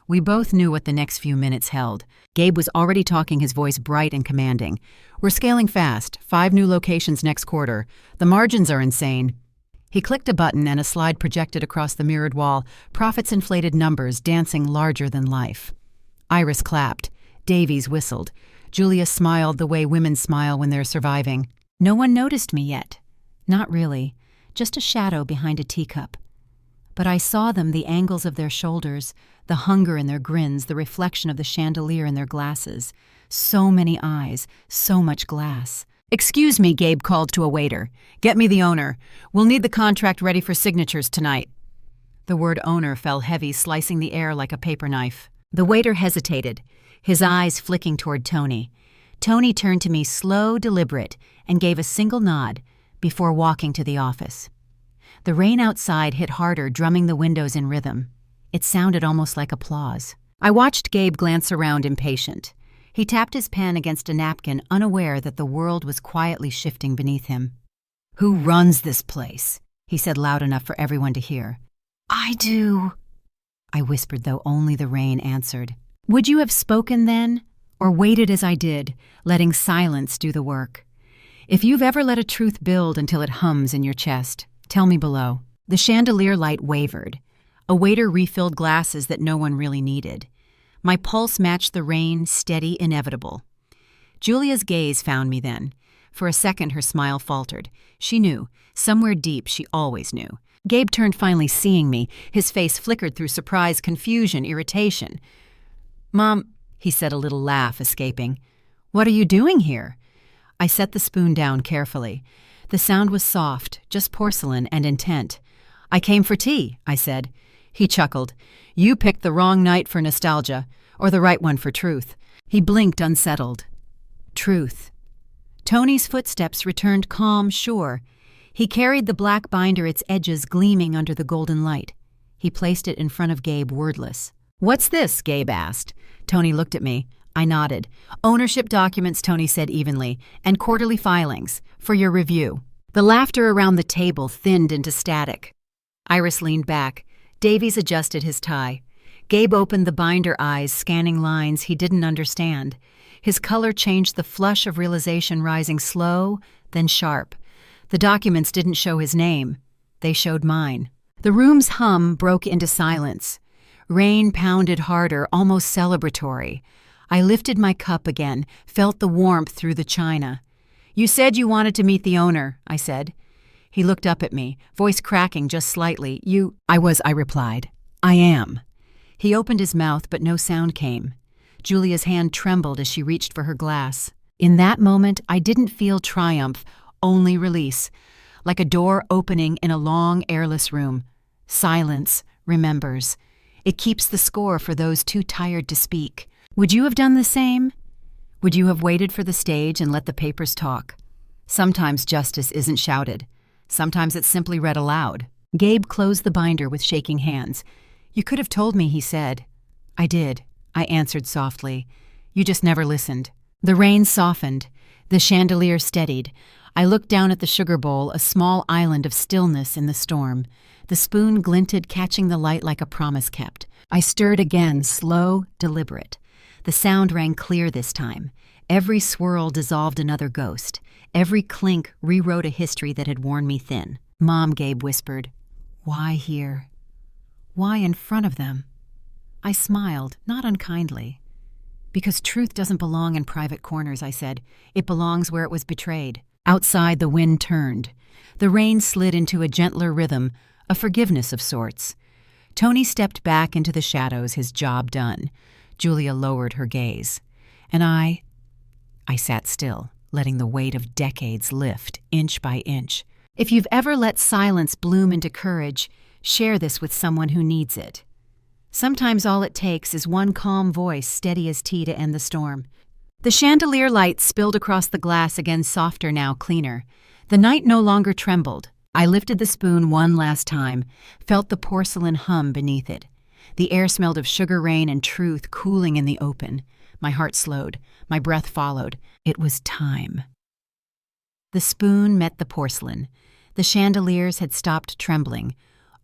We both knew what the next few minutes held. Gabe was already talking, his voice bright and commanding. "We're scaling fast. 5 new locations next quarter. The margins are insane." He clicked a button and a slide projected across the mirrored wall, profits inflated numbers dancing larger than life. Iris clapped. Davies whistled. Julia smiled the way women smile when they're surviving. No one noticed me yet. Not really. Just a shadow behind a teacup. But I saw them, the angles of their shoulders, the hunger in their grins, the reflection of the chandelier in their glasses. So many eyes, so much glass. "Excuse me," Gabe called to a waiter. "Get me the owner. We'll need the contract ready for signatures tonight." The word owner fell heavy, slicing the air like a paper knife. The waiter hesitated, his eyes flicking toward Tony. Tony turned to me, slow, deliberate, and gave a single nod before walking to the office. The rain outside hit harder, drumming the windows in rhythm. It sounded almost like applause. I watched Gabe glance around, impatient. He tapped his pen against a napkin, unaware that the world was quietly shifting beneath him. "Who runs this place?" he said loud enough for everyone to hear. "I do," I whispered, though only the rain answered. "Would you have spoken then, or waited as I did, letting silence do the work? If you've ever let a truth build until it hums in your chest, tell me below." The chandelier light wavered. A waiter refilled glasses that no one really needed. My pulse matched the rain, steady, inevitable. Julia's gaze found me then. For a second, her smile faltered. She knew. Somewhere deep, she always knew. Gabe turned, finally seeing me. His face flickered through surprise, confusion, irritation. "Mom," he said, a little laugh escaping. "What are you doing here?" I set the spoon down carefully. The sound was soft, just porcelain and intent. "I came for tea," I said. He chuckled. "You picked the wrong night for nostalgia, or the right one for truth." He blinked, unsettled. Truth. Tony's footsteps returned, calm, sure. He carried the black binder, its edges gleaming under the golden light. He placed it in front of Gabe, wordless. "What's this?" Gabe asked. Tony looked at me. I nodded. "Ownership documents," Tony said evenly, "and quarterly filings, for your review." The laughter around the table thinned into static. Iris leaned back. Davies adjusted his tie. Gabe opened the binder, eyes scanning lines he didn't understand. His color changed, the flush of realization rising slow, then sharp. The documents didn't show his name. They showed mine. The room's hum broke into silence. Rain pounded harder, almost celebratory. I lifted my cup again, felt the warmth through the china. "You said you wanted to meet the owner," I said. He looked up at me, voice cracking just slightly. I replied. I am. He opened his mouth, but no sound came. Julia's hand trembled as she reached for her glass. In that moment, I didn't feel triumph, only release, like a door opening in a long, airless room. Silence remembers. It keeps the score for those too tired to speak. Would you have done the same? Would you have waited for the stage and let the papers talk? Sometimes justice isn't shouted. Sometimes it's simply read aloud. Gabe closed the binder with shaking hands. You could have told me, he said. I did, I answered softly. You just never listened. The rain softened. The chandelier steadied. I looked down at the sugar bowl, a small island of stillness in the storm. The spoon glinted, catching the light like a promise kept. I stirred again, slow, deliberate. The sound rang clear this time. Every swirl dissolved another ghost. Every clink rewrote a history that had worn me thin. Mom, Gabe whispered. Why here? Why in front of them? I smiled, not unkindly. Because truth doesn't belong in private corners, I said. It belongs where it was betrayed. Outside, the wind turned. The rain slid into a gentler rhythm, a forgiveness of sorts. Tony stepped back into the shadows, his job done. Julia lowered her gaze. And I sat still, letting the weight of decades lift, inch by inch. If you've ever let silence bloom into courage, share this with someone who needs it. Sometimes all it takes is one calm voice, steady as tea, to end the storm. The chandelier light spilled across the glass, again softer now, cleaner. The night no longer trembled. I lifted the spoon one last time, felt the porcelain hum beneath it. The air smelled of sugar rain and truth cooling in the open. My heart slowed. My breath followed. It was time. The spoon met the porcelain. The chandeliers had stopped trembling.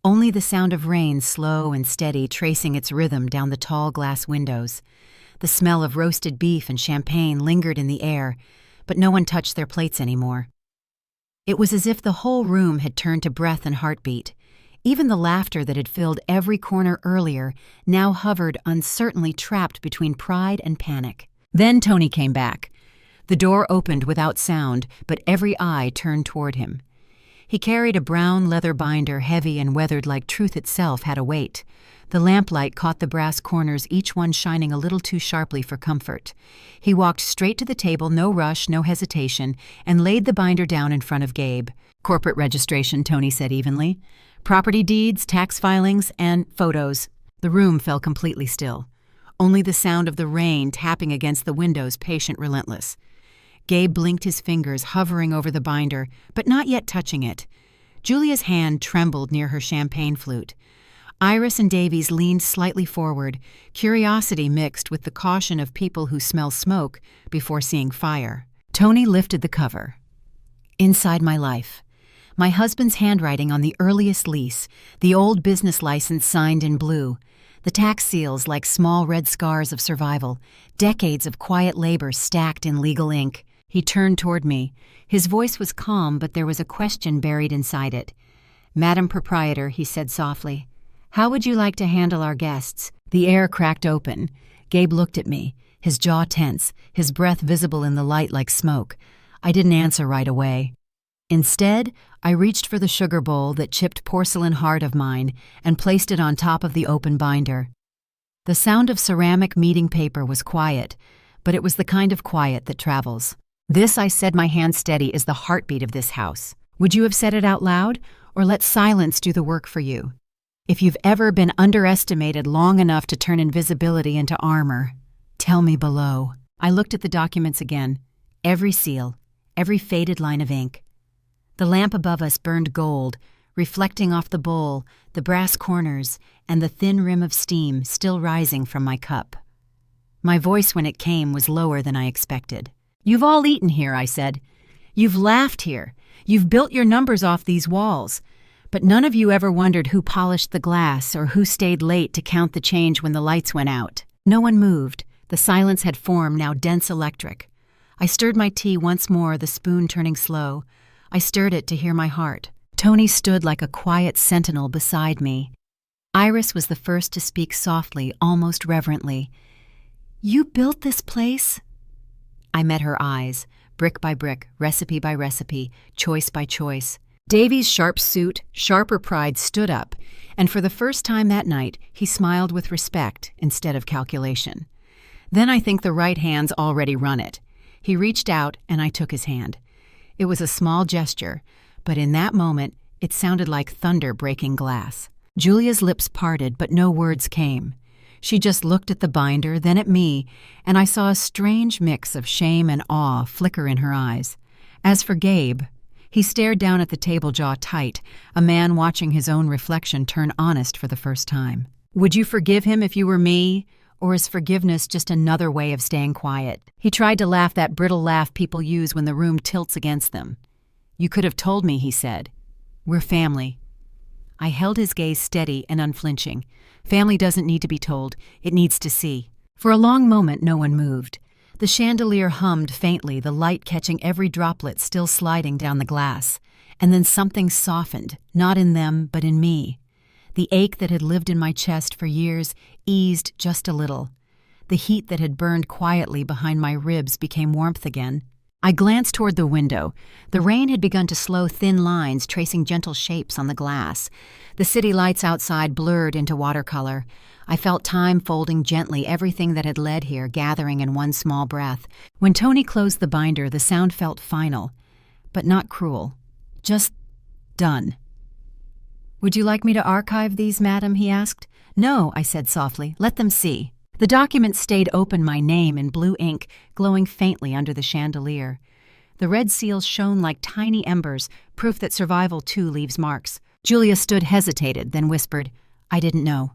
Only the sound of rain, slow and steady, tracing its rhythm down the tall glass windows. The smell of roasted beef and champagne lingered in the air, but no one touched their plates anymore. It was as if the whole room had turned to breath and heartbeat. Even the laughter that had filled every corner earlier now hovered uncertainly, trapped between pride and panic. Then Tony came back. The door opened without sound, but every eye turned toward him. He carried a brown leather binder, heavy and weathered like truth itself had a weight. The lamplight caught the brass corners, each one shining a little too sharply for comfort. He walked straight to the table, no rush, no hesitation, and laid the binder down in front of Gabe. Corporate registration, Tony said evenly. Property deeds, tax filings, and photos. The room fell completely still. Only the sound of the rain tapping against the windows, patient, relentless. Gabe blinked his fingers, hovering over the binder, but not yet touching it. Julia's hand trembled near her champagne flute. Iris and Davies leaned slightly forward, curiosity mixed with the caution of people who smell smoke before seeing fire. Tony lifted the cover. Inside my life. My husband's handwriting on the earliest lease, the old business license signed in blue, the tax seals like small red scars of survival, decades of quiet labor stacked in legal ink. He turned toward me. His voice was calm, but there was a question buried inside it. "Madam Proprietor," he said softly, "how would you like to handle our guests?" The air cracked open. Gabe looked at me, his jaw tense, his breath visible in the light like smoke. I didn't answer right away. Instead, I reached for the sugar bowl, that chipped porcelain heart of mine, and placed it on top of the open binder. The sound of ceramic meeting paper was quiet, but it was the kind of quiet that travels. "This," I said, my hand steady, "is the heartbeat of this house. Would you have said it out loud, or let silence do the work for you? If you've ever been underestimated long enough to turn invisibility into armor, tell me below." I looked at the documents again, every seal, every faded line of ink. The lamp above us burned gold, reflecting off the bowl, the brass corners, and the thin rim of steam still rising from my cup. My voice, when it came, was lower than I expected. "You've all eaten here," I said. "You've laughed here. You've built your numbers off these walls. But none of you ever wondered who polished the glass or who stayed late to count the change when the lights went out." No one moved. The silence had formed, now dense, electric. I stirred my tea once more, the spoon turning slow. I stirred it to hear my heart. Tony stood like a quiet sentinel beside me. Iris was the first to speak softly, almost reverently. "You built this place?" I met her eyes, brick by brick, recipe by recipe, choice by choice. Davy's sharp suit, sharper pride stood up, and for the first time that night, he smiled with respect instead of calculation. Then I think the right hand's already run it. He reached out, and I took his hand. It was a small gesture, but in that moment, it sounded like thunder breaking glass. Julia's lips parted, but no words came. She just looked at the binder, then at me, and I saw a strange mix of shame and awe flicker in her eyes. As for Gabe, he stared down at the table, jaw tight, a man watching his own reflection turn honest for the first time. Would you forgive him if you were me? Or is forgiveness just another way of staying quiet? He tried to laugh that brittle laugh people use when the room tilts against them. You could have told me, he said. We're family. I held his gaze steady and unflinching. Family doesn't need to be told, it needs to see. For a long moment no one moved. The chandelier hummed faintly, the light catching every droplet still sliding down the glass. And then something softened, not in them, but in me. The ache that had lived in my chest for years eased just a little. The heat that had burned quietly behind my ribs became warmth again. I glanced toward the window. The rain had begun to slow thin lines, tracing gentle shapes on the glass. The city lights outside blurred into watercolor. I felt time folding gently everything that had led here, gathering in one small breath. When Tony closed the binder, the sound felt final, but not cruel. Just done. Would you like me to archive these, madam? He asked. No, I said softly. Let them see. The document stayed open, my name in blue ink, glowing faintly under the chandelier. The red seals shone like tiny embers, proof that survival too leaves marks. Julia stood hesitated, then whispered, I didn't know.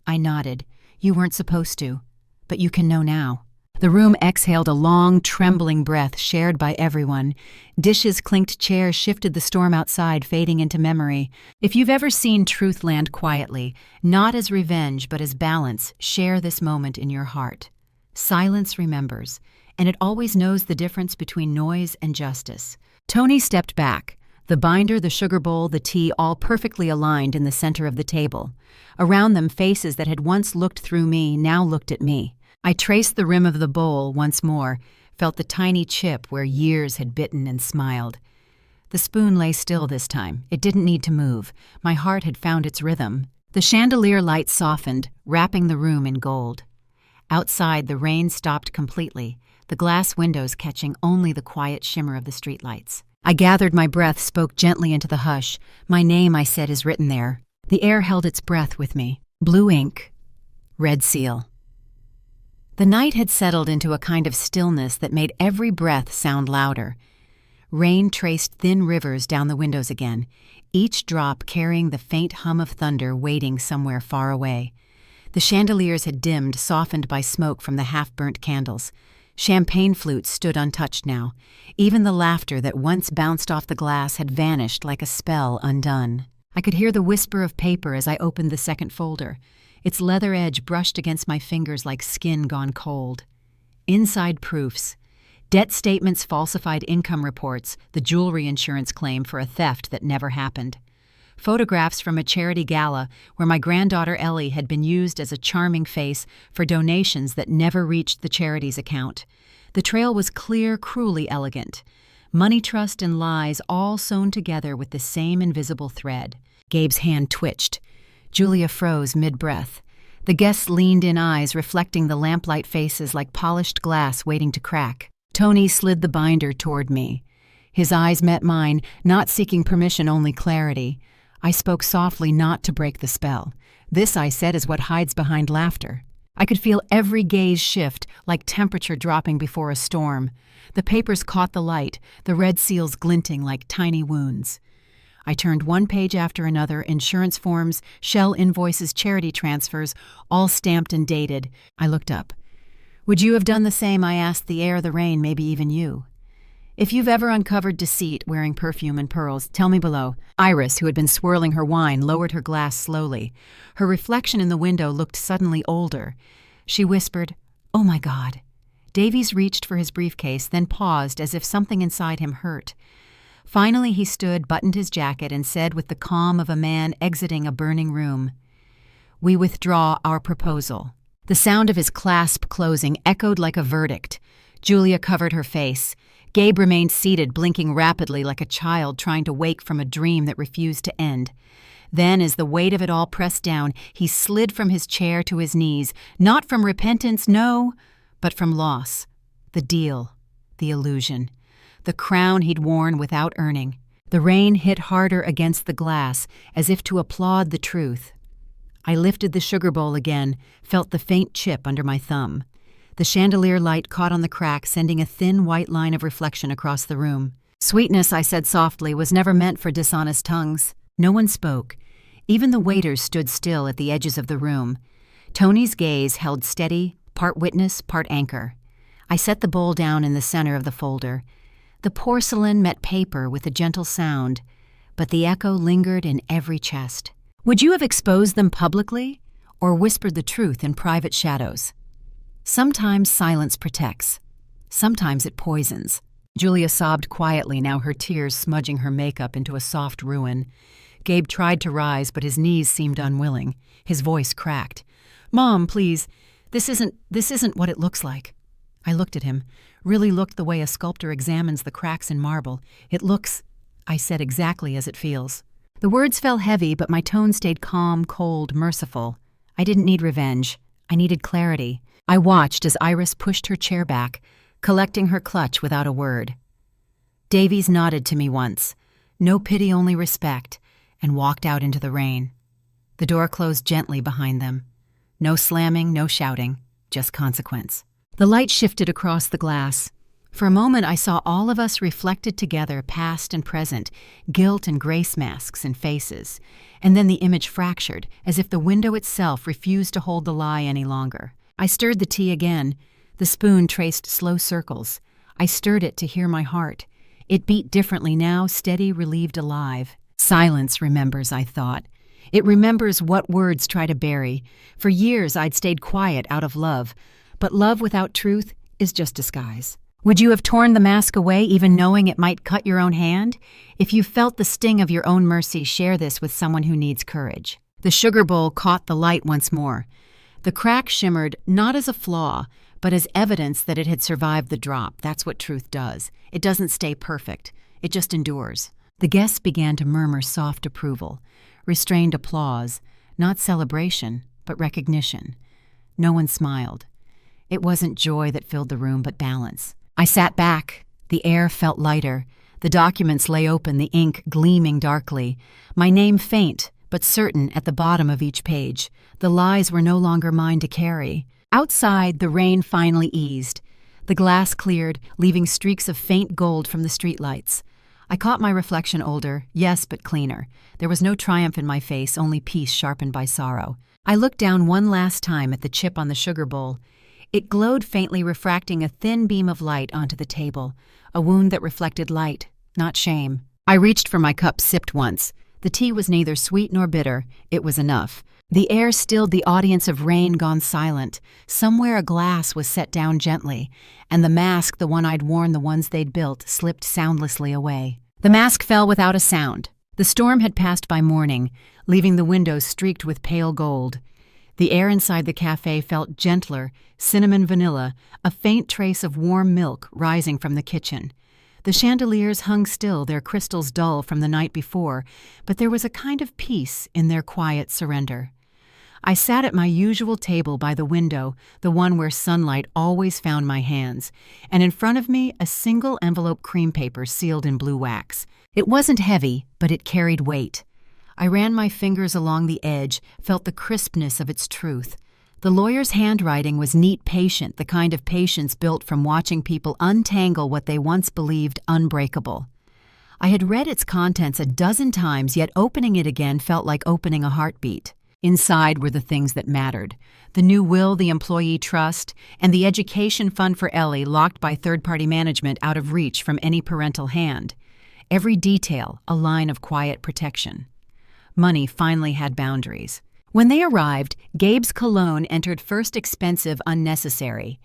I nodded. You weren't supposed to, but you can know now. The room exhaled a long, trembling breath shared by everyone. Dishes clinked, chairs shifted, the storm outside fading into memory. If you've ever seen truth land quietly, not as revenge but as balance, share this moment in your heart. Silence remembers, and it always knows the difference between noise and justice. Tony stepped back. The binder, the sugar bowl, the tea, all perfectly aligned in the center of the table. Around them, faces that had once looked through me now looked at me. I traced the rim of the bowl once more, felt the tiny chip where years had bitten and smiled. The spoon lay still this time. It didn't need to move. My heart had found its rhythm. The chandelier light softened, wrapping the room in gold. Outside, the rain stopped completely, the glass windows catching only the quiet shimmer of the streetlights. I gathered my breath, spoke gently into the hush. My name, I said, is written there. The air held its breath with me. Blue ink. Red seal. The night had settled into a kind of stillness that made every breath sound louder. Rain traced thin rivers down the windows again, each drop carrying the faint hum of thunder waiting somewhere far away. The chandeliers had dimmed, softened by smoke from the half-burnt candles. Champagne flutes stood untouched now. Even the laughter that once bounced off the glass had vanished like a spell undone. I could hear the whisper of paper as I opened the second folder. Its leather edge brushed against my fingers like skin gone cold. Inside proofs. Debt statements, falsified income reports, the jewelry insurance claim for a theft that never happened. Photographs from a charity gala where my granddaughter Ellie had been used as a charming face for donations that never reached the charity's account. The trail was clear, cruelly elegant. Money, trust, and lies all sewn together with the same invisible thread. Gabe's hand twitched. Julia froze mid-breath. The guests leaned in, eyes reflecting the lamplight faces like polished glass waiting to crack. Tony slid the binder toward me. His eyes met mine, not seeking permission, only clarity. I spoke softly, not to break the spell. This, I said, is what hides behind laughter. I could feel every gaze shift, like temperature dropping before a storm. The papers caught the light, the red seals glinting like tiny wounds. I turned one page after another, insurance forms, shell invoices, charity transfers, all stamped and dated. I looked up. Would you have done the same? I asked, the air, the rain, maybe even you. If you've ever uncovered deceit wearing perfume and pearls, tell me below. Iris, who had been swirling her wine, lowered her glass slowly. Her reflection in the window looked suddenly older. She whispered, "Oh my God." Davies reached for his briefcase, then paused as if something inside him hurt. Finally he stood, buttoned his jacket, and said with the calm of a man exiting a burning room, "We withdraw our proposal." The sound of his clasp closing echoed like a verdict. Julia covered her face. Gabe remained seated, blinking rapidly like a child trying to wake from a dream that refused to end. Then, as the weight of it all pressed down, he slid from his chair to his knees, not from repentance, no, but from loss. The deal, the illusion, the crown he'd worn without earning. The rain hit harder against the glass, as if to applaud the truth. I lifted the sugar bowl again, felt the faint chip under my thumb. The chandelier light caught on the crack, sending a thin white line of reflection across the room. Sweetness, I said softly, was never meant for dishonest tongues. No one spoke. Even the waiters stood still at the edges of the room. Tony's gaze held steady, part witness, part anchor. I set the bowl down in the center of the folder. The porcelain met paper with a gentle sound, but the echo lingered in every chest. Would you have exposed them publicly, or whispered the truth in private shadows? Sometimes silence protects. Sometimes it poisons. Julia sobbed quietly, now her tears smudging her makeup into a soft ruin. Gabe tried to rise, but his knees seemed unwilling. His voice cracked. "Mom, please, this isn't what it looks like." I looked at him, really looked the way a sculptor examines the cracks in marble. "It looks," I said, "exactly as it feels." The words fell heavy, but my tone stayed calm, cold, merciful. I didn't need revenge. I needed clarity. I watched as Iris pushed her chair back, collecting her clutch without a word. Davies nodded to me once, no pity, only respect, and walked out into the rain. The door closed gently behind them. No slamming, no shouting, just consequence. The light shifted across the glass. For a moment I saw all of us reflected together, past and present, guilt and grace masks and faces. And then the image fractured, as if the window itself refused to hold the lie any longer. I stirred the tea again. The spoon traced slow circles. I stirred it to hear my heart. It beat differently now, steady, relieved, alive. Silence remembers, I thought. It remembers what words try to bury. For years I'd stayed quiet out of love, but love without truth is just disguise. Would you have torn the mask away, even knowing it might cut your own hand? If you felt the sting of your own mercy, share this with someone who needs courage. The sugar bowl caught the light once more. The crack shimmered not as a flaw, but as evidence that it had survived the drop. That's what truth does. It doesn't stay perfect. It just endures. The guests began to murmur soft approval, restrained applause, not celebration, but recognition. No one smiled. It wasn't joy that filled the room, but balance. I sat back. The air felt lighter. The documents lay open, the ink gleaming darkly. My name faint, but certain at the bottom of each page. The lies were no longer mine to carry. Outside, the rain finally eased. The glass cleared, leaving streaks of faint gold from the streetlights. I caught my reflection older, yes, but cleaner. There was no triumph in my face, only peace sharpened by sorrow. I looked down one last time at the chip on the sugar bowl. It glowed faintly, refracting a thin beam of light onto the table, a wound that reflected light, not shame. I reached for my cup, sipped once. The tea was neither sweet nor bitter. It was enough. The air stilled the audience of rain gone silent. Somewhere a glass was set down gently, and the mask, the one I'd worn, the ones they'd built, slipped soundlessly away. The mask fell without a sound. The storm had passed by morning, leaving the windows streaked with pale gold. The air inside the café felt gentler, cinnamon vanilla, a faint trace of warm milk rising from the kitchen. The chandeliers hung still, their crystals dull from the night before, but there was a kind of peace in their quiet surrender. I sat at my usual table by the window, the one where sunlight always found my hands, and in front of me a single envelope cream paper sealed in blue wax. It wasn't heavy, but it carried weight. I ran my fingers along the edge, felt the crispness of its truth. The lawyer's handwriting was neat, patient, the kind of patience built from watching people untangle what they once believed unbreakable. I had read its contents a dozen times, yet opening it again felt like opening a heartbeat. Inside were the things that mattered. The new will, the employee trust, and the education fund for Ellie locked by third-party management out of reach from any parental hand. Every detail, a line of quiet protection. Money finally had boundaries. When they arrived, Gabe's cologne entered first expensive, unnecessary.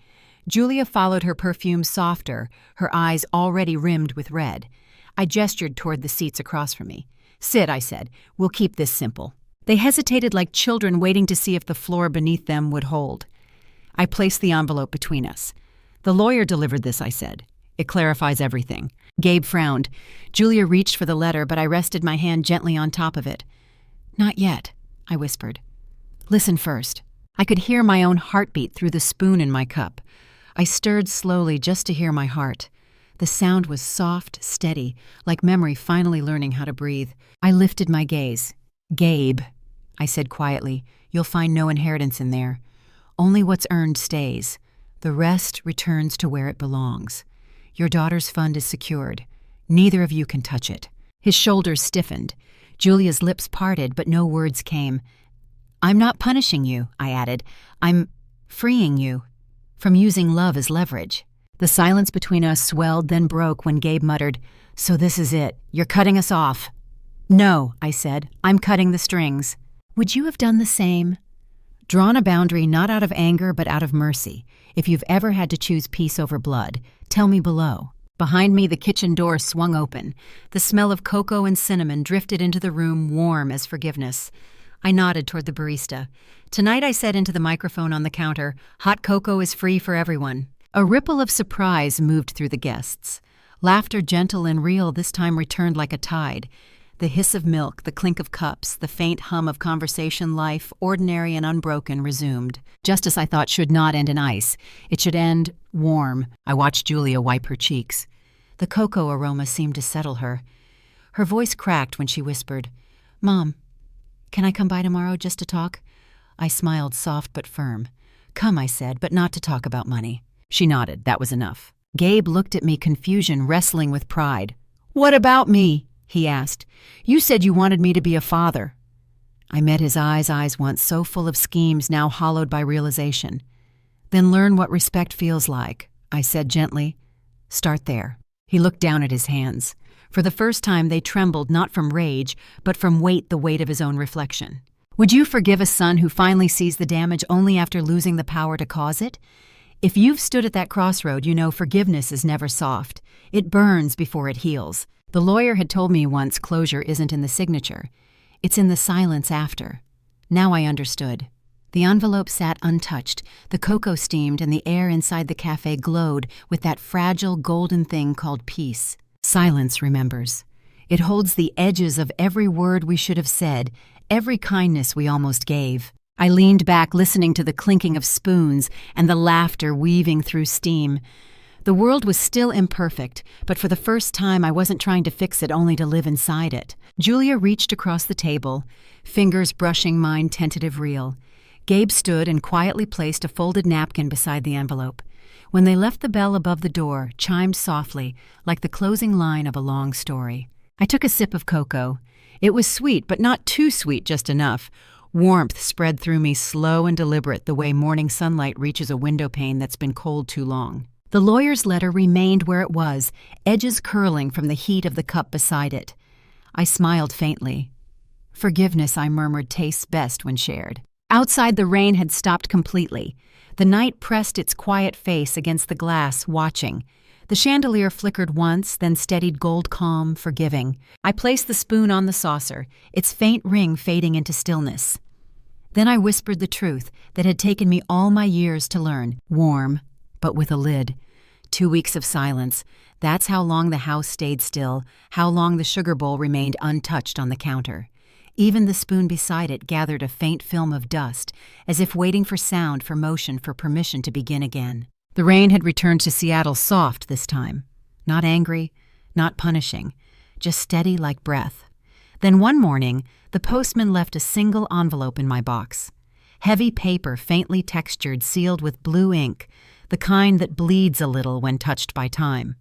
Julia followed her perfume softer, her eyes already rimmed with red. I gestured toward the seats across from me. "Sit," I said. "We'll keep this simple." They hesitated like children waiting to see if the floor beneath them would hold. I placed the envelope between us. "The lawyer delivered this," I said. It clarifies everything." Gabe frowned. Julia reached for the letter, but I rested my hand gently on top of it. "Not yet," I whispered. "Listen first." I could hear my own heartbeat through the spoon in my cup. I stirred slowly just to hear my heart. The sound was soft, steady, like memory finally learning how to breathe. I lifted my gaze. "Gabe," I said quietly, "you'll find no inheritance in there. Only what's earned stays. The rest returns to where it belongs. Your daughter's fund is secured. Neither of you can touch it." His shoulders stiffened. Julia's lips parted, but no words came. "I'm not punishing you," I added. "I'm freeing you from using love as leverage." The silence between us swelled, then broke when Gabe muttered, "So this is it. You're cutting us off." "No," I said. "I'm cutting the strings." "Would you have done the same?" "Drawn a boundary not out of anger but out of mercy. If you've ever had to choose peace over blood, tell me below." Behind me, the kitchen door swung open. The smell of cocoa and cinnamon drifted into the room, warm as forgiveness. I nodded toward the barista. "Tonight," I said into the microphone on the counter, "hot cocoa is free for everyone." A ripple of surprise moved through the guests. Laughter, gentle and real, this time returned like a tide. The hiss of milk, the clink of cups, the faint hum of conversation life, ordinary and unbroken, resumed. Justice, I thought, should not end in ice. It should end warm. I watched Julia wipe her cheeks. The cocoa aroma seemed to settle her. Her voice cracked when she whispered, "Mom, can I come by tomorrow just to talk?" I smiled, soft but firm. "Come," I said, "but not to talk about money." She nodded. That was enough. Gabe looked at me, confusion wrestling with pride. "What about me?" he asked. "You said you wanted me to be a father." I met his eyes once so full of schemes, now hollowed by realization. "Then learn what respect feels like," I said gently. "Start there." He looked down at his hands. For the first time they trembled, not from rage, but from the weight of his own reflection. "Would you forgive a son who finally sees the damage only after losing the power to cause it? If you've stood at that crossroad, you know forgiveness is never soft. It burns before it heals. The lawyer had told me once closure isn't in the signature. It's in the silence after. Now I understood. The envelope sat untouched, the cocoa steamed, and the air inside the café glowed with that fragile golden thing called peace. Silence remembers. It holds the edges of every word we should have said, every kindness we almost gave. I leaned back, listening to the clinking of spoons and the laughter weaving through steam. The world was still imperfect, but for the first time I wasn't trying to fix it only to live inside it. Julia reached across the table, fingers brushing mine tentative reel. Gabe stood and quietly placed a folded napkin beside the envelope. When they left, the bell above the door chimed softly, like the closing line of a long story. I took a sip of cocoa. It was sweet, but not too sweet, just enough. Warmth spread through me, slow and deliberate, the way morning sunlight reaches a window pane that's been cold too long. The lawyer's letter remained where it was, edges curling from the heat of the cup beside it. I smiled faintly. Forgiveness, I murmured, tastes best when shared. Outside, the rain had stopped completely. The night pressed its quiet face against the glass, watching. The chandelier flickered once, then steadied gold calm, forgiving. I placed the spoon on the saucer, its faint ring fading into stillness. Then I whispered the truth that had taken me all my years to learn, warm, but with a lid. 2 weeks of silence. That's how long the house stayed still, how long the sugar bowl remained untouched on the counter. Even the spoon beside it gathered a faint film of dust, as if waiting for sound, for motion, for permission to begin again. The rain had returned to Seattle soft this time. Not angry, not punishing, just steady like breath. Then one morning, the postman left a single envelope in my box. Heavy paper, faintly textured, sealed with blue ink, the kind that bleeds a little when touched by time.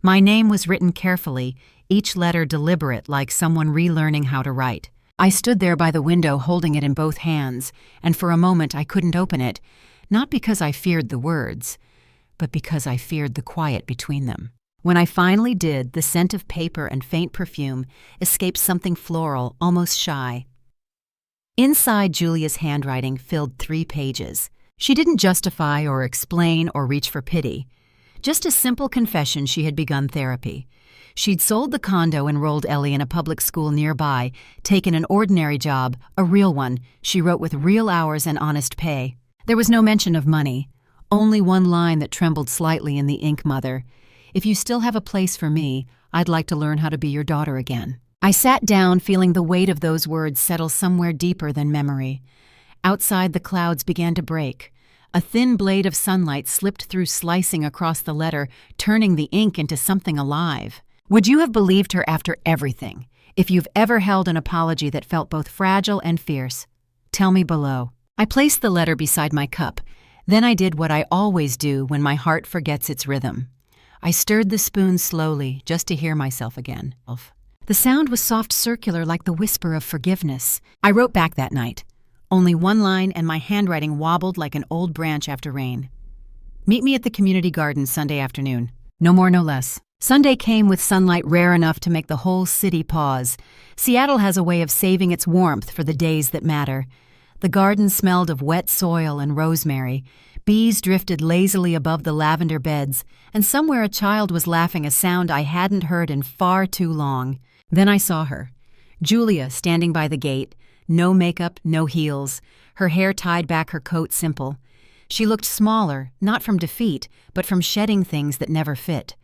My name was written carefully, each letter deliberate, like someone relearning how to write. I stood there by the window holding it in both hands, and for a moment I couldn't open it, not because I feared the words, but because I feared the quiet between them. When I finally did, the scent of paper and faint perfume escaped something floral, almost shy. Inside, Julia's handwriting filled 3 pages. She didn't justify or explain or reach for pity. Just a simple confession she had begun therapy. She'd sold the condo, enrolled Ellie in a public school nearby, taken an ordinary job, a real one, she wrote, with real hours and honest pay. There was no mention of money, only one line that trembled slightly in the ink mother. If you still have a place for me, I'd like to learn how to be your daughter again." I sat down, feeling the weight of those words settle somewhere deeper than memory. Outside, the clouds began to break. A thin blade of sunlight slipped through, slicing across the letter, turning the ink into something alive. Would you have believed her after everything? If you've ever held an apology that felt both fragile and fierce, tell me below. I placed the letter beside my cup. Then I did what I always do when my heart forgets its rhythm. I stirred the spoon slowly, just to hear myself again. The sound was soft, circular, like the whisper of forgiveness. I wrote back that night. Only one line, and my handwriting wobbled like an old branch after rain. "Meet me at the community garden Sunday afternoon. No more, no less." Sunday came with sunlight rare enough to make the whole city pause. Seattle has a way of saving its warmth for the days that matter. The garden smelled of wet soil and rosemary. Bees drifted lazily above the lavender beds, and somewhere a child was laughing, a sound I hadn't heard in far too long. Then I saw her, Julia, standing by the gate. No makeup, no heels, her hair tied back, her coat simple. She looked smaller, not from defeat, but from shedding things that never fit.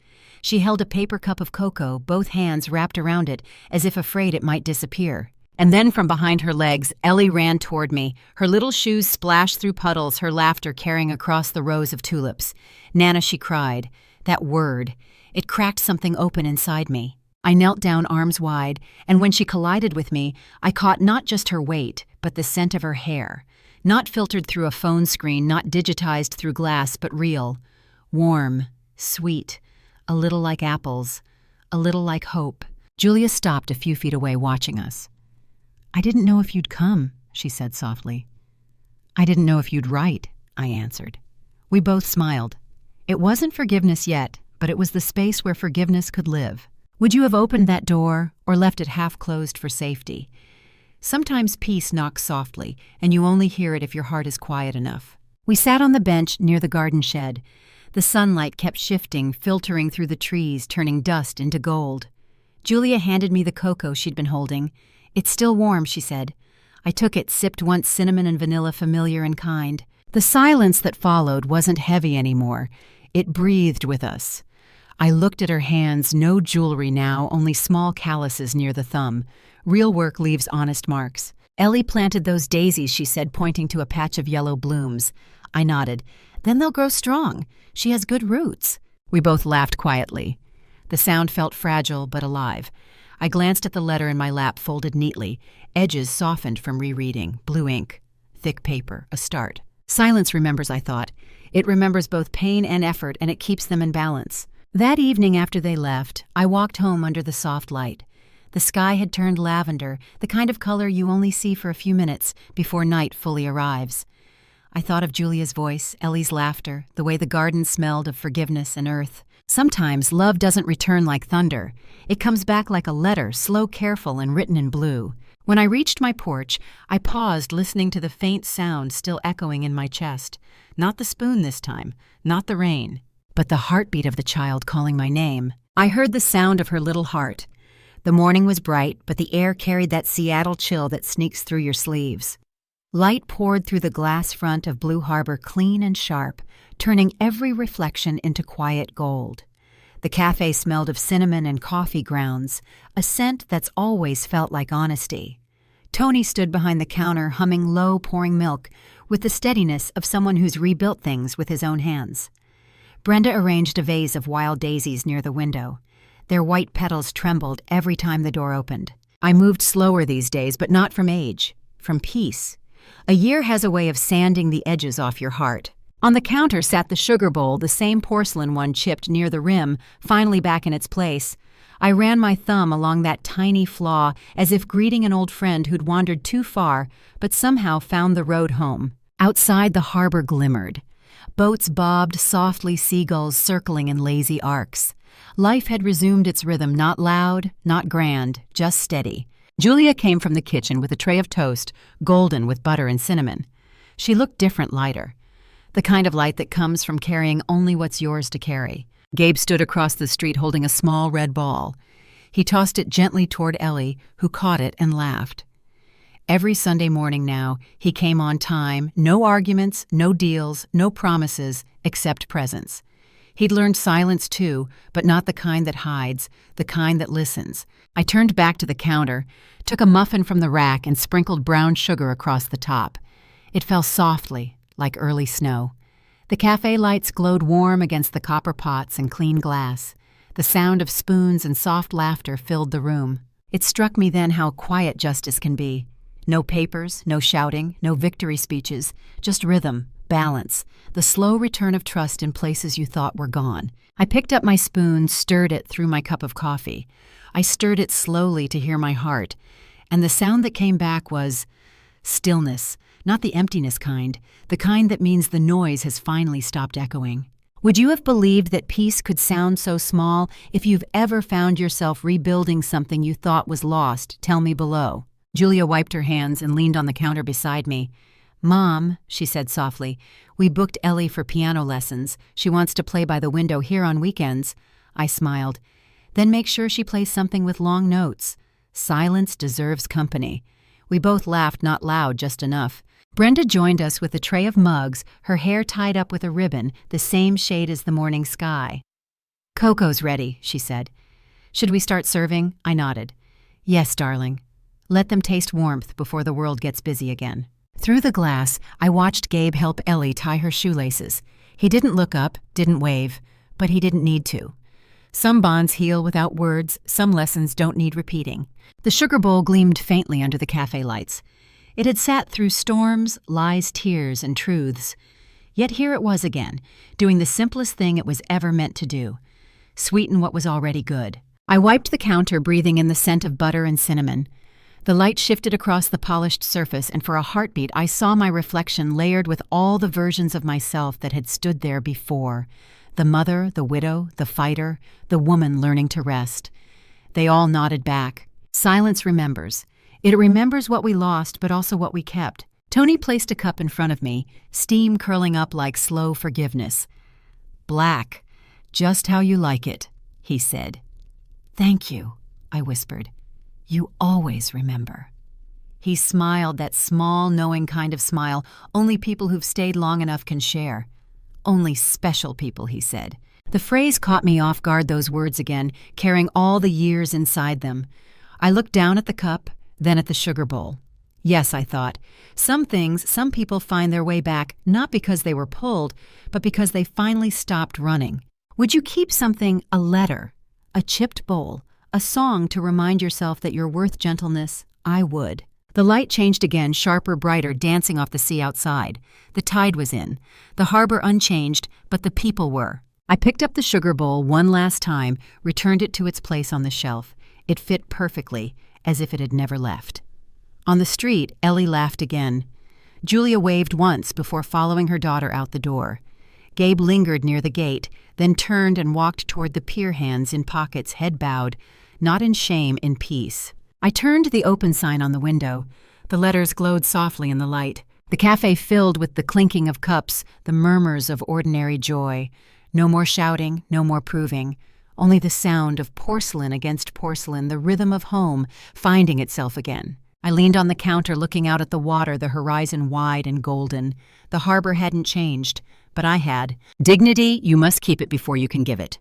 She held a paper cup of cocoa, both hands wrapped around it, as if afraid it might disappear. And then from behind her legs, Ellie ran toward me. Her little shoes splashed through puddles, her laughter carrying across the rows of tulips. "Nana," she cried. That word, it cracked something open inside me. I knelt down, arms wide, and when she collided with me, I caught not just her weight, but the scent of her hair. Not filtered through a phone screen, not digitized through glass, but real. Warm, sweet, a little like apples, a little like hope. Julia stopped a few feet away, watching us. "I didn't know if you'd come," she said softly. "I didn't know if you'd write," I answered. We both smiled. It wasn't forgiveness yet, but it was the space where forgiveness could live. Would you have opened that door or left it half closed for safety? Sometimes peace knocks softly, and you only hear it if your heart is quiet enough. We sat on the bench near the garden shed. The sunlight kept shifting, filtering through the trees, turning dust into gold. Julia handed me the cocoa she'd been holding. "It's still warm," she said. I took it, sipped once, cinnamon and vanilla, familiar and kind. The silence that followed wasn't heavy anymore. It breathed with us. I looked at her hands, no jewelry now, only small calluses near the thumb. Real work leaves honest marks. "Ellie planted those daisies," she said, pointing to a patch of yellow blooms. I nodded. "Then they'll grow strong. She has good roots." We both laughed quietly. The sound felt fragile but alive. I glanced at the letter in my lap, folded neatly, edges softened from rereading, blue ink, thick paper, a start. Silence remembers, I thought. It remembers both pain and effort, and it keeps them in balance. That evening after they left, I walked home under the soft light. The sky had turned lavender, the kind of color you only see for a few minutes before night fully arrives. I thought of Julia's voice, Ellie's laughter, the way the garden smelled of forgiveness and earth. Sometimes love doesn't return like thunder. It comes back like a letter, slow, careful, and written in blue. When I reached my porch, I paused, listening to the faint sound still echoing in my chest. Not the spoon this time, not the rain, but the heartbeat of the child calling my name. I heard the sound of her little heart. The morning was bright, but the air carried that Seattle chill that sneaks through your sleeves. Light poured through the glass front of Blue Harbor, clean and sharp, turning every reflection into quiet gold. The café smelled of cinnamon and coffee grounds, a scent that's always felt like honesty. Tony stood behind the counter, humming low, pouring milk, with the steadiness of someone who's rebuilt things with his own hands. Brenda arranged a vase of wild daisies near the window. Their white petals trembled every time the door opened. I moved slower these days, but not from age, from peace. A year has a way of sanding the edges off your heart. On the counter sat the sugar bowl, the same porcelain one chipped near the rim, finally back in its place. I ran my thumb along that tiny flaw, as if greeting an old friend who'd wandered too far, but somehow found the road home. Outside, the harbor glimmered. Boats bobbed softly, seagulls circling in lazy arcs. Life had resumed its rhythm, not loud, not grand, just steady. Julia came from the kitchen with a tray of toast, golden with butter and cinnamon. She looked different, lighter. The kind of light that comes from carrying only what's yours to carry. Gabe stood across the street holding a small red ball. He tossed it gently toward Ellie, who caught it and laughed. Every Sunday morning now, he came on time, no arguments, no deals, no promises, except presence. He'd learned silence too, but not the kind that hides, the kind that listens. I turned back to the counter, took a muffin from the rack and sprinkled brown sugar across the top. It fell softly, like early snow. The cafe lights glowed warm against the copper pots and clean glass. The sound of spoons and soft laughter filled the room. It struck me then how quiet justice can be. No papers, no shouting, no victory speeches, just rhythm, balance, the slow return of trust in places you thought were gone. I picked up my spoon, stirred it through my cup of coffee. I stirred it slowly to hear my heart, and the sound that came back was stillness, not the emptiness kind, the kind that means the noise has finally stopped echoing. Would you have believed that peace could sound so small? If you've ever found yourself rebuilding something you thought was lost, tell me below. Julia wiped her hands and leaned on the counter beside me. "Mom," she said softly, "we booked Ellie for piano lessons. She wants to play by the window here on weekends." I smiled. "Then make sure she plays something with long notes. Silence deserves company." We both laughed, not loud, just enough. Brenda joined us with a tray of mugs, her hair tied up with a ribbon, the same shade as the morning sky. "Cocoa's ready," she said. "Should we start serving?" I nodded. "Yes, darling. Let them taste warmth before the world gets busy again." Through the glass, I watched Gabe help Ellie tie her shoelaces. He didn't look up, didn't wave, but he didn't need to. Some bonds heal without words, some lessons don't need repeating. The sugar bowl gleamed faintly under the cafe lights. It had sat through storms, lies, tears, and truths. Yet here it was again, doing the simplest thing it was ever meant to do: sweeten what was already good. I wiped the counter, breathing in the scent of butter and cinnamon. The light shifted across the polished surface, and for a heartbeat I saw my reflection layered with all the versions of myself that had stood there before. The mother, the widow, the fighter, the woman learning to rest. They all nodded back. Silence remembers. It remembers what we lost, but also what we kept. Tony placed a cup in front of me, steam curling up like slow forgiveness. "Black, just how you like it," he said. "Thank you," I whispered. "You always remember." He smiled, that small, knowing kind of smile only people who've stayed long enough can share. "Only special people," he said. The phrase caught me off guard, those words again, carrying all the years inside them. I looked down at the cup, then at the sugar bowl. Yes, I thought, some things, some people find their way back not because they were pulled, but because they finally stopped running. Would you keep something, a letter, a chipped bowl, a song to remind yourself that you're worth gentleness? I would. The light changed again, sharper, brighter, dancing off the sea outside. The tide was in. The harbor unchanged, but the people were. I picked up the sugar bowl one last time, returned it to its place on the shelf. It fit perfectly, as if it had never left. On the street, Ellie laughed again. Julia waved once before following her daughter out the door. Gabe lingered near the gate, then turned and walked toward the pier, hands in pockets, head bowed, not in shame, in peace. I turned the open sign on the window. The letters glowed softly in the light. The cafe filled with the clinking of cups, the murmurs of ordinary joy. No more shouting, no more proving. Only the sound of porcelain against porcelain, the rhythm of home finding itself again. I leaned on the counter, looking out at the water, the horizon wide and golden. The harbor hadn't changed, but I had. Dignity, you must keep it before you can give it.